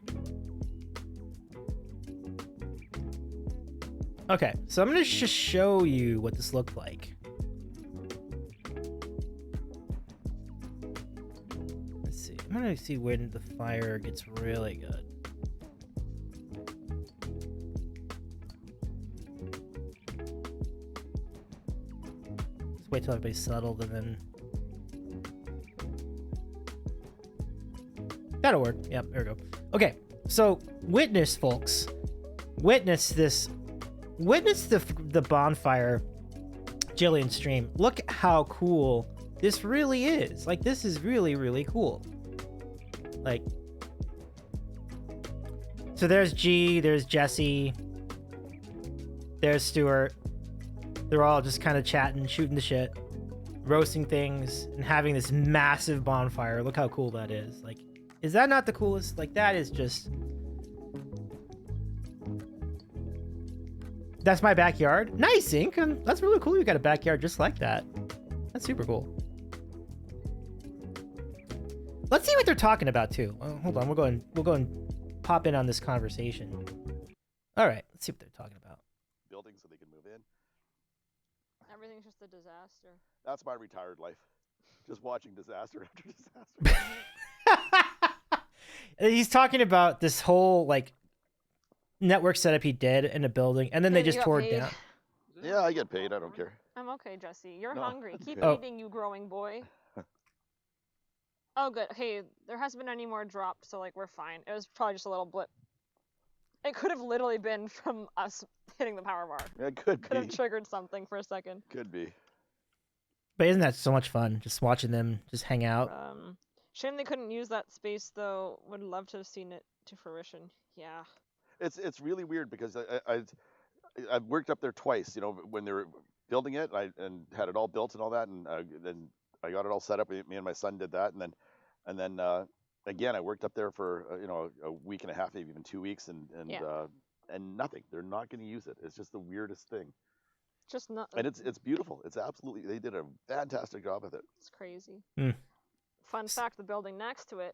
Okay, so I'm gonna just show you what this looked like. Let's see. I'm gonna see when the fire gets really good. Let's wait till everybody's settled and then... That'll work. Yep, there we go. Okay, so witness, folks. Witness this. Witness the bonfire Jillian stream. Look how cool this really is. Like, this is really, really cool. Like, so there's G, there's Jesse, there's Stuart. They're all just kind of chatting, shooting the shit, roasting things, and having this massive bonfire. Look how cool that is. Like, is that not the coolest? Like, that is just... That's my backyard. Nice, Ink. That's really cool. You got a backyard just like that. That's super cool. Let's see what they're talking about too. Hold on, we'll go and pop in on this conversation. All right, let's see what they're talking about. Building so they can move in. Everything's just a disaster. That's my retired life. Just watching disaster after disaster. He's talking about this whole like network setup he did in a building, and then they just tore it down. Yeah, I get paid. I don't care. I'm okay, Jesse. You're No. hungry. Keep Oh. eating, you growing boy. Oh, good. Hey, there hasn't been any more dropped, so like we're fine. It was probably just a little blip. It could have literally been from us hitting the power bar. It could Could have be. triggered something for a second. Could be. But isn't that so much fun? Just watching them just hang out. Shame they couldn't use that space though. Would love to have seen it to fruition. Yeah. It's really weird because I've worked up there twice. You know, when they were building it, and had it all built and all that, and then I got it all set up. Me and my son did that, and then again I worked up there for a week and a half, maybe even 2 weeks, and nothing. They're not going to use it. It's just the weirdest thing. Just not. And it's beautiful. It's absolutely, they did a fantastic job with it. It's crazy. Mm. Fun fact: the building next to it,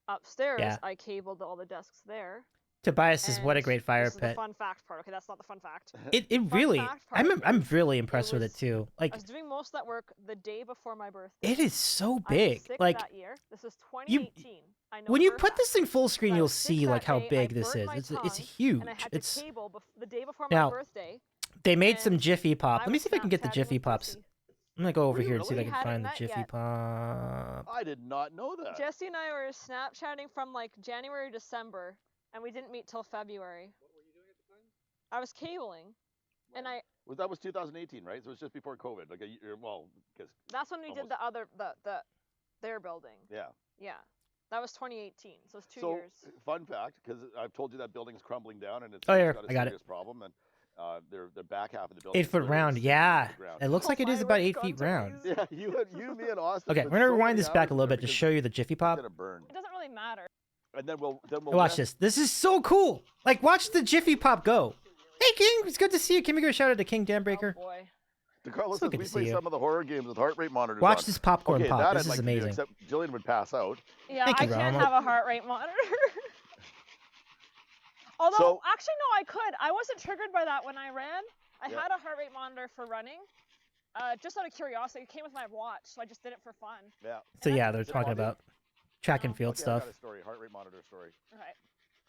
upstairs, Yeah. I cabled all the desks there. Tobias says, "What a And great fire this is pit." the fun fact part. Okay, that's not the fun fact. It Fun really. fact part I'm is really impressed with it was- too. Like, I was doing most of that work the day before my birthday. it is so I was big. sick Like, that year. This is 2018. I know when you for a put fact. this in full screen, I you'll was sick see like that how day, I big this burned is. my It's tongue, huge. And I had It's to cable the day before Now, my birthday. they made some and Jiffy Pop. I Let me was see if I can get the Snapchatting Jiffy with Pops. Jesse. I'm gonna go over here and see if I Really? can Hadn't find the met Jiffy yet. Pop. I did not know that. Jesse and I were Snapchatting from like January, December, and we didn't meet till February. What were you doing at the time? I was cabling, and That was 2018, right? So it was just before COVID. Like because that's when we did their building. yeah. Yeah, that was 2018. So it's 2 So years. fun fact, because I've told you that building's crumbling down and it's Oh, here, got a I got serious problem, and the back half of the building. 8 is foot literally round. sinking Yeah, into the ground. it looks like it is my about work's 8 gone feet to round. waste. Yeah, you, me, and Austin. Okay, spent we're gonna so rewind many this back a hours little there bit to because show you the Jiffy it's Pop. gonna burn. It doesn't really matter. and then we'll Watch this. This is so cool. Like, watch the Jiffy Pop go. Hey, King. It's good to see you. Can we give a shout out to King Danbreaker? Oh boy. DeCarlo So says good we to play see you. some of the horror games with heart rate monitors. Watch on. this popcorn Okay, pop. that This I'd is like to do, amazing. except Jillian would pass out. Yeah, Thank I you, can't Rama. have a heart rate monitor. Although, So- actually, no, I could. I wasn't triggered by that when I ran. I Yeah. had a heart rate monitor for running, just out of curiosity. It came with my watch, so I just did it for fun. Yeah. So And I yeah, think they're it's talking funny. about track and field Okay, I stuff. got a story, heart rate monitor story. Right.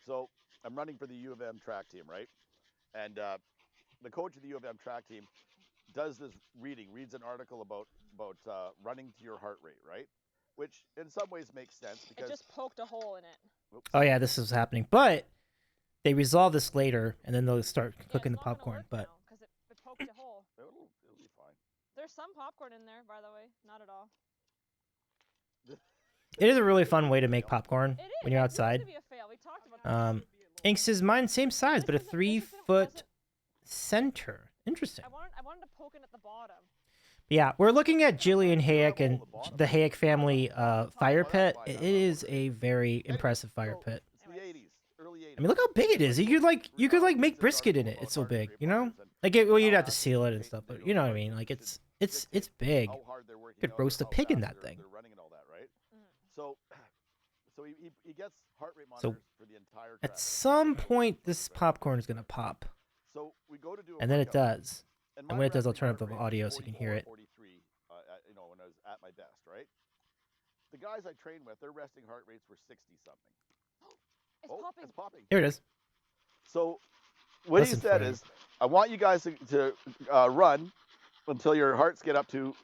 So I'm running for the U of M track team, right? And the coach of the U of M track team does this reads an article about running to your heart rate, right? Which in some ways makes sense It because just poked a hole in it. Oops. Oh yeah, this is happening. But they resolve this later, and then they'll start Yeah, cooking the it's not gonna popcorn. work But now, 'cause it poked a hole. it'll be fine. There's some popcorn in there, by the way. Not at all. it is a really fun way to make popcorn It is. when you're It outside. used to be a fail. We talked about that. Ink says mine same size, but a This isn't- 3-foot wasn't- center. Interesting. I wanted to poke it at the bottom. Yeah, we're looking at Jillian Hayek and the Hayek family fire pit. It is a very impressive fire pit. It's the 80s, early 80s. I mean, look how big it is. You could like make brisket in it. It's so big, you know. Like, well, you'd have to seal it and stuff, but you know what I mean. Like, it's big. How hard they're working Could out roast or a how pig in fast that thing. They're running and all that, right? Mhm. So he gets heart rate So, monitors for the entire track. At some point, this popcorn is gonna pop, So we go to do a and then it workout, does. and and my when it does, I'll resting turn up heart the rate was audio so you can hear 44, it. 43, when I was at my best, right? The guys I train with, their resting heart rates were 60 something. It's Oh, popping. it's popping. Here it is. So what Listen he said for you. is, I want you guys to run until your hearts get up to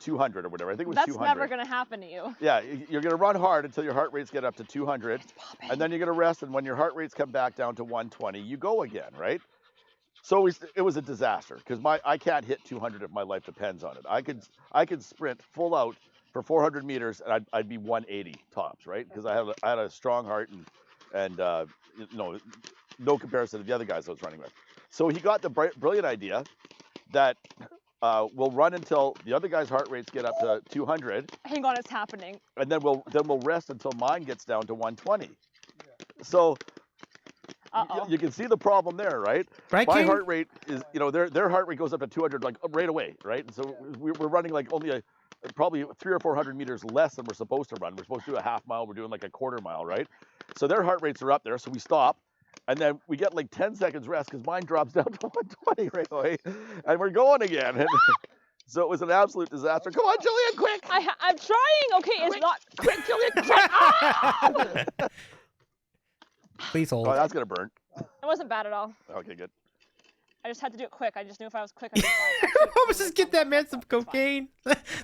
200 or whatever. I think it was That's 200. never gonna happen to you. Yeah, you're going to run hard until your heart rates get up to 200, It's popping. and then you're going to rest, and when your heart rates come back down to 120, you go again, right? So it was a disaster because I can't hit 200 if my life depends on it. I could sprint full out for 400 meters, and I'd be 180 tops, right? Because I had a strong heart and no comparison to the other guys I was running with. So he got the brilliant idea that we'll run until the other guy's heart rates get up to 200, Hang on, it's happening. and then we'll rest until mine gets down to 120. So Uh-oh. you can see the problem there, right? Right, My King? heart rate is, their heart rate goes up to 200 like right away, right? And so we're running like only probably 300 or 400 meters less than we're supposed to run. We're supposed to do a half mile. We're doing like a quarter mile, right? So their heart rates are up there. So we stop. And then we get like 10 seconds rest because mine drops down to 120 right away. And we're going again. And so it was an absolute disaster. Come on, Jillian, quick! I'm trying. Okay, it's not. Quick, Jillian, quick! Please hold. Oh, that's going to burn. It wasn't bad at all. Okay, good. I just had to do it quick. I just knew if I was quick, I'd be fine. Let's just get that man some cocaine.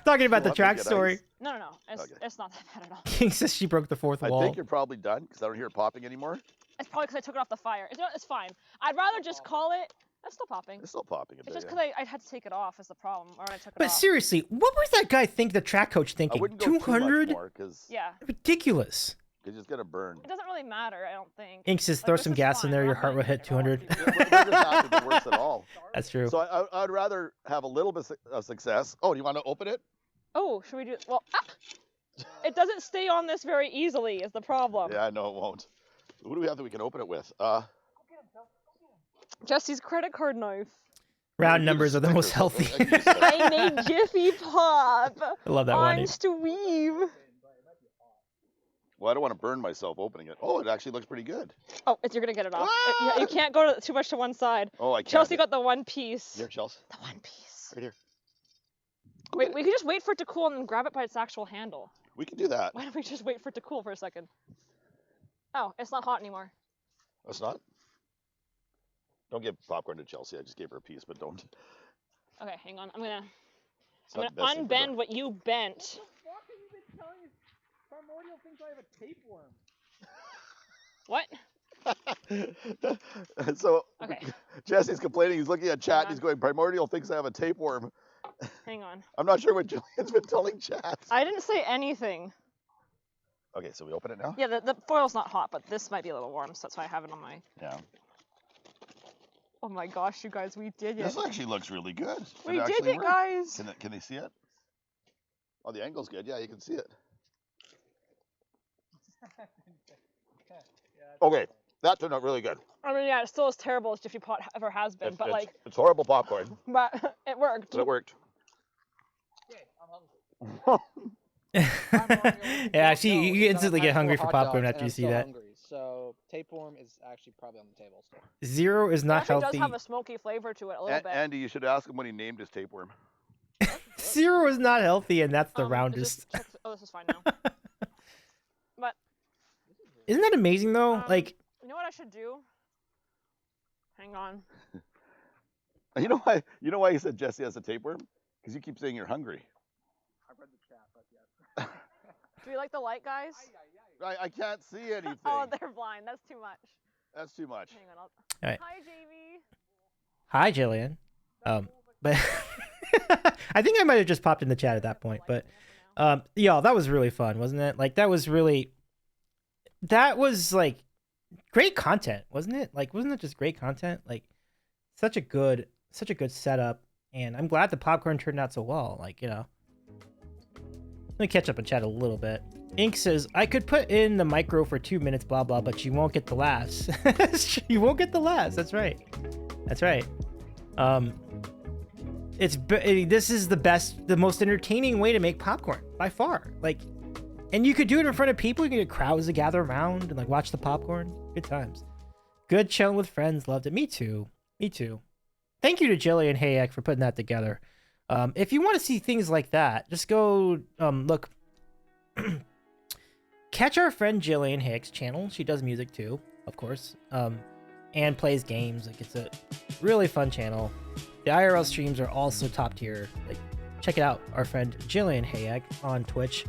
Talking about the Let me track get story. ice. No. It's, Okay. it's not that bad at all. King says she broke the fourth I wall. think you're probably done because I don't hear it popping anymore. It's probably because I took it off the fire. It's fine. I'd rather just call it. That's still popping. It's still popping a It's bit. just yeah. because I had to take it off is the problem, or I took it But off. seriously, what was that guy think? The track coach I thinking wouldn't go too much 200? more because Yeah, Ridiculous. it's just going to burn. it doesn't really matter. I don't think. Ink says Like, throw this some is gas in fine. there. We're Your not heart gonna will hit get it off 200. either. It doesn't have to be worse at all. That's true. So I'd rather have a little bit of success. Oh, do you want to open it? Oh, should we do? Well, it doesn't stay on this very easily. Is the problem? Yeah, I know it won't. Who do we have that we can open it with? Jesse's credit card knife. Round numbers are the most healthy. I made Jiffy Pop. I love that on one. Stweeb. Well, I don't want to burn myself opening it. Oh, it actually looks pretty good. Oh, you're gonna get it off. Ah! You can't go too much to one side. Oh, I can't. Chelsea got the one piece. Here, Chelsea. The one piece. Right here. Wait, we could just wait for it to cool and then grab it by its actual handle. We can do that. Why don't we just wait for it to cool for a second? Oh, it's not hot anymore. That's not. Don't give popcorn to Chelsea. I just gave her a piece, but don't. Okay, hang on. I'm gonna It's not the best thing for unbend what you bent. Fuck have you been telling us? Primordial thinks I have a tapeworm. What? So Okay. Jesse's complaining. He's looking at chat. Hang And he's on. going, Primordial thinks I have a tapeworm. Hang on. I'm not sure what Julian's been telling chat. I didn't say anything. Okay, so we open it now? Yeah, the foil's not hot, but this might be a little warm, so that's why I have it on my. Yeah. Oh my gosh, you guys, we did it. This actually looks really good. We did actually it, worked. guys. Can they see it? Oh, the angle's good. Yeah, you can see it. that's Okay, fine. that turned out really good. I mean, yeah, it's still as terrible as Jiffy Pot ever has been, but like, It's horrible popcorn, but it worked. but it worked. Okay, I'm hungry. Yeah, actually, you instantly get hungry for popcorn after you see that. Hungry, so tapeworm is actually probably on the table still. Zero is It not actually healthy. does have a smoky flavor to it a little bit. Andy, you should ask him what he named his tapeworm. Zero is not healthy, and that's the Is roundest. oh, this is fine now. But Isn't that amazing though? Like, you know what I should do? Hang on. You know why? You know why he said Jesse has a tapeworm? Because you keep saying you're hungry. I read the chat, but yes. Do you like the light, guys? I can't see anything. Oh, they're blind. That's too much. That's too much. Hang on. All right. Hi, Jamie. Hi, Jillian. But I think I might have just popped in the chat at that point. But yeah, that was really fun, wasn't it? Like that was like great content, wasn't it? Like, wasn't it just great content? Like such a good setup, and I'm glad the popcorn turned out so well. Like, you know. Let me catch up in chat a little bit. Ink says, I could put in the micro for 2 minutes, blah, blah, but you won't get the laughs. You won't get the laughs. That's right. That's right. This is the most entertaining way to make popcorn by far. Like, and you could do it in front of people. You can get crowds to gather around and like watch the popcorn. Good times. Good chilling with friends. Loved it. Me too. Me too. Thank you to Jillian Hayek for putting that together. If you want to see things like that, just go look. Catch our friend Jillian Hicks' channel. She does music too, of course, and plays games. Like, it's a really fun channel. The IRL streams are also top tier. Like, check it out. Our friend Jillian Hayek on Twitch.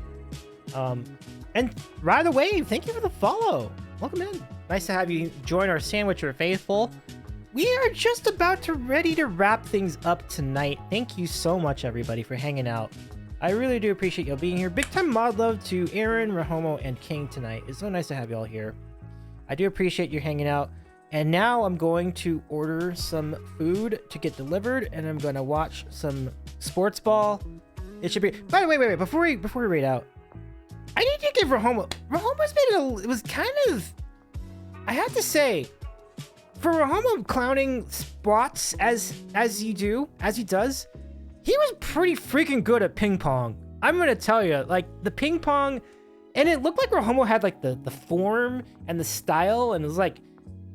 And right away, thank you for the follow. Welcome in. Nice to have you join our Sandwicher faithful. We are just about ready to wrap things up tonight. Thank you so much, everybody, for hanging out. I really do appreciate y'all being here. Big time mod love to Aaron, Rahomo, and King tonight. It's so nice to have y'all here. I do appreciate you hanging out. And now I'm going to order some food to get delivered, and I'm going to watch some sports ball. It should be. By the way, wait. Before we raid out, I need to give Rahomo. Rahomo's made it was kind of. I have to say. For Rahomo clowning spots as he does, he was pretty freaking good at ping pong. I'm gonna tell you, like the ping pong, and it looked like Rahomo had like the form and the style, and it was like,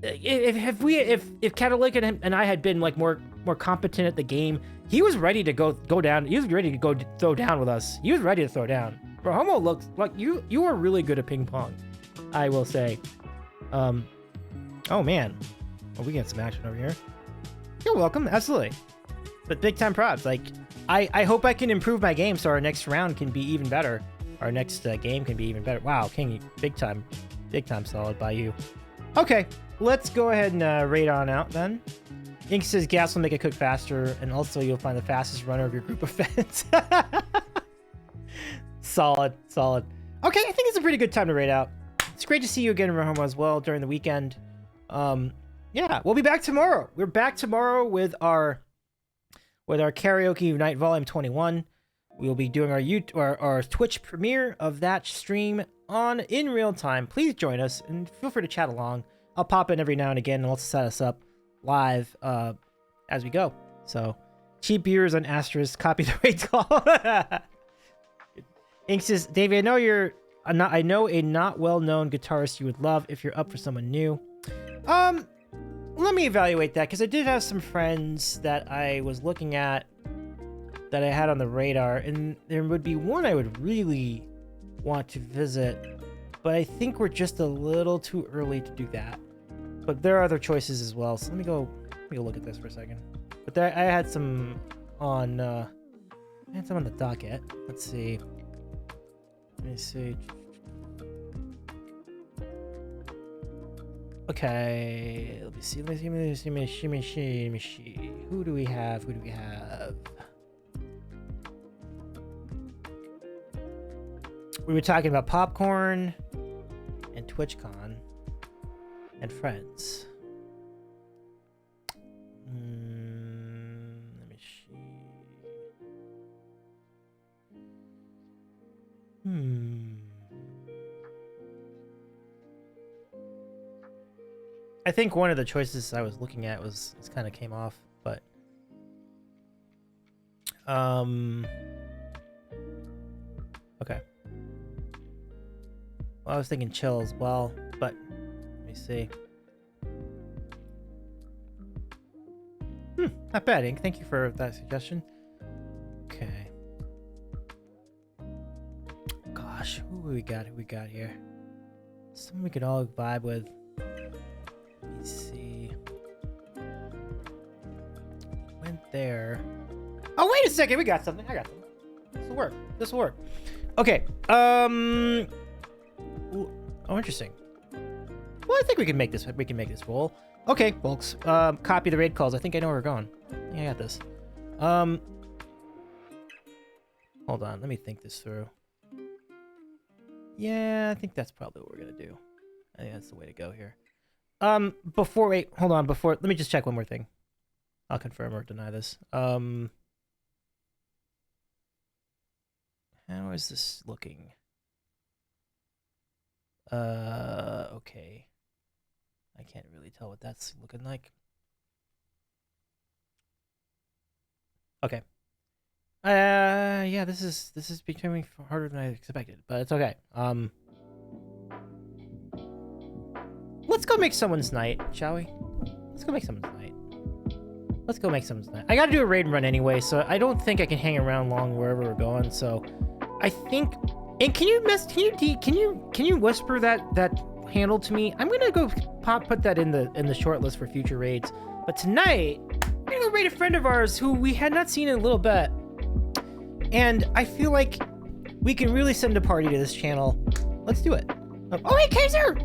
if Catalytic and I had been like more competent at the game, he was ready to go down. He was ready to go throw down with us. He was ready to throw down. Rahomo looks like you are really good at ping pong, I will say. Oh man. Oh, we got some action over here. You're welcome, absolutely. But big time props. Like, I hope I can improve my game so our next round can be even better. Our next game can be even better. Wow, King, big time solid by you. Okay, let's go ahead and raid on out then. Ink says gas will make it cook faster, and also you'll find the fastest runner of your group of friends. Solid. Okay, I think it's a pretty good time to raid out. It's great to see you again, Rahomo, as well during the weekend. Yeah, we'll be back tomorrow. We're back tomorrow with our Karaoke Unite Volume 21. We'll be doing our Twitch premiere of that stream in real time. Please join us and feel free to chat along. I'll pop in every now and again and also set us up live as we go. So, cheap beers on Asterisk, copy the raid call. Ink says, Davey, I know a not well-known guitarist you would love if you're up for someone new. Let me evaluate that, because I did have some friends that I was looking at that I had on the radar, and there would be one I would really want to visit, but I think we're just a little too early to do that. But there are other choices as well, so let me go look at this for a second. But I had some on the docket. Let's see. Let me see. Okay, let me see. Who do we have? We were talking about popcorn and TwitchCon and friends. Let me see. I think one of the choices I was looking at was kind of came off, but okay. Well, I was thinking chill as well, but let me see. Not bad, Ink. Thank you for that suggestion. Okay. Gosh, who we got? Who we got here? Someone we could all vibe with. Let me see. Went there. Oh, wait a second. We got something. I got something. This will work. This will work. Okay. Ooh. Oh, interesting. Well, I think we can make this. We can make this roll. Okay, folks. Copy the raid calls. I think I know where we're going. Yeah, I got this. Hold on. Let me think this through. Yeah, I think that's probably what we're gonna do. I think that's the way to go here. Wait, hold on. Let me just check one more thing. I'll confirm or deny this. How is this looking? Okay. I can't really tell what that's looking like. Okay. Yeah, this is becoming harder than I expected, but it's okay. Let's go make someone's night, shall we? Let's go make someone's night. Let's go make someone's night. I gotta do a raid run anyway, so I don't think I can hang around long wherever we're going. So, I think. And can you whisper that handle to me? I'm gonna go put that in the short list for future raids. But tonight, we're gonna go raid a friend of ours who we had not seen in a little bit. And I feel like we can really send a party to this channel. Let's do it. Oh, hey, Kaiser!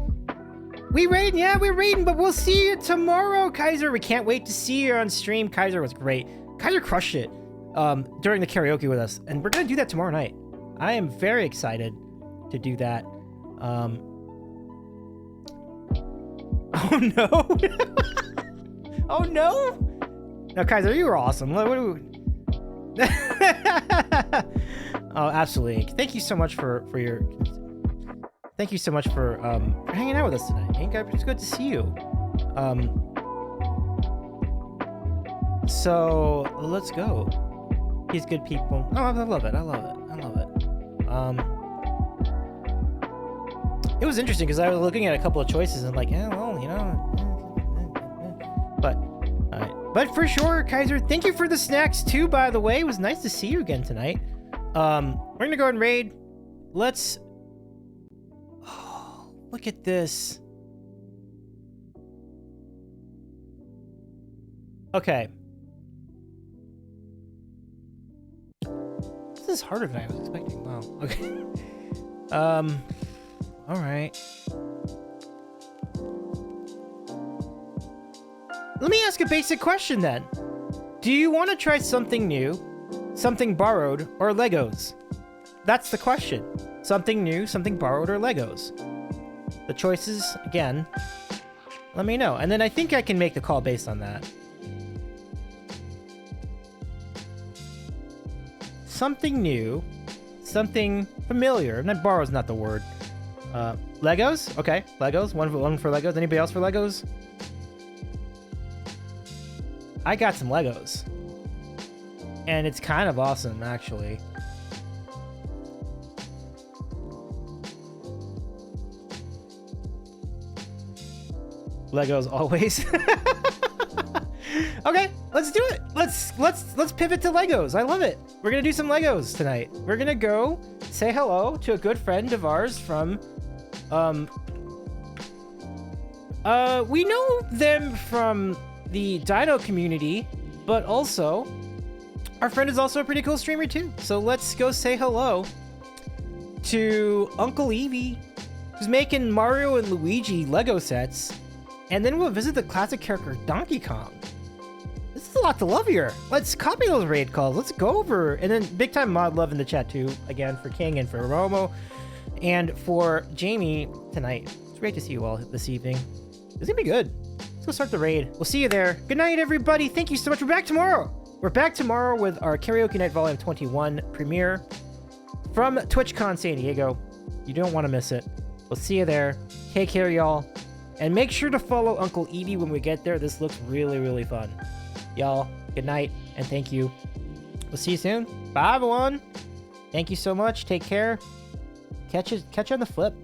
We raid? Yeah, we're raiding, but we'll see you tomorrow, Kaiser. We can't wait to see you on stream. Kaiser was great. Kaiser crushed it during the karaoke with us. And we're going to do that tomorrow night. I am very excited to do that. Oh, no. Oh, no? No, Kaiser, you were awesome. Oh, absolutely. Thank you so much for your... Thank you so much for hanging out with us tonight, Hank. It's good to see you. So let's go. He's good people. Oh, I love it. I love it. I love it. It was interesting because I was looking at a couple of choices and like, yeah, well, you know, but all right. But for sure, Kaiser, thank you for the snacks too. By the way, it was nice to see you again tonight. We're gonna go ahead and raid. Let's. Oh, look at this. Okay. This is harder than I was expecting. Wow. Okay. All right. Let me ask a basic question then. Do you want to try something new, something borrowed, or Legos? That's the question. Something new, something borrowed, or Legos? The choices, again, let me know. And then I think I can make the call based on that. Something new, something familiar. Not borrow's not the word. Legos? Okay, Legos. One for Legos. Anybody else for Legos? I got some Legos. And it's kind of awesome, actually. Legos always. Okay, let's do it. Let's pivot to Legos. I love it. We're gonna do some Legos tonight. We're gonna go say hello to a good friend of ours from we know them from the Dino community, but also our friend is also a pretty cool streamer too. So let's go say hello to Uncle Eevee, who's making Mario and Luigi Lego sets, and then we'll visit the classic character Donkey Kong. This is a lot to love here. Let's copy those raid calls. Let's go over. And then big time mod love in the chat too. Again, for King and for Romo and for Jamie tonight. It's great to see you all this evening. It's gonna be good. Let's go start the raid. We'll see you there. Good night, everybody. Thank you so much. We're back tomorrow. We're back tomorrow with our Karaoke Night Volume 21 premiere from TwitchCon San Diego. You don't want to miss it. We'll see you there. Take care, y'all. And make sure to follow Uncle Edie when we get there. This looks really, really fun. Y'all, good night, and thank you. We'll see you soon. Bye, everyone. Thank you so much. Take care. Catch you on the flip.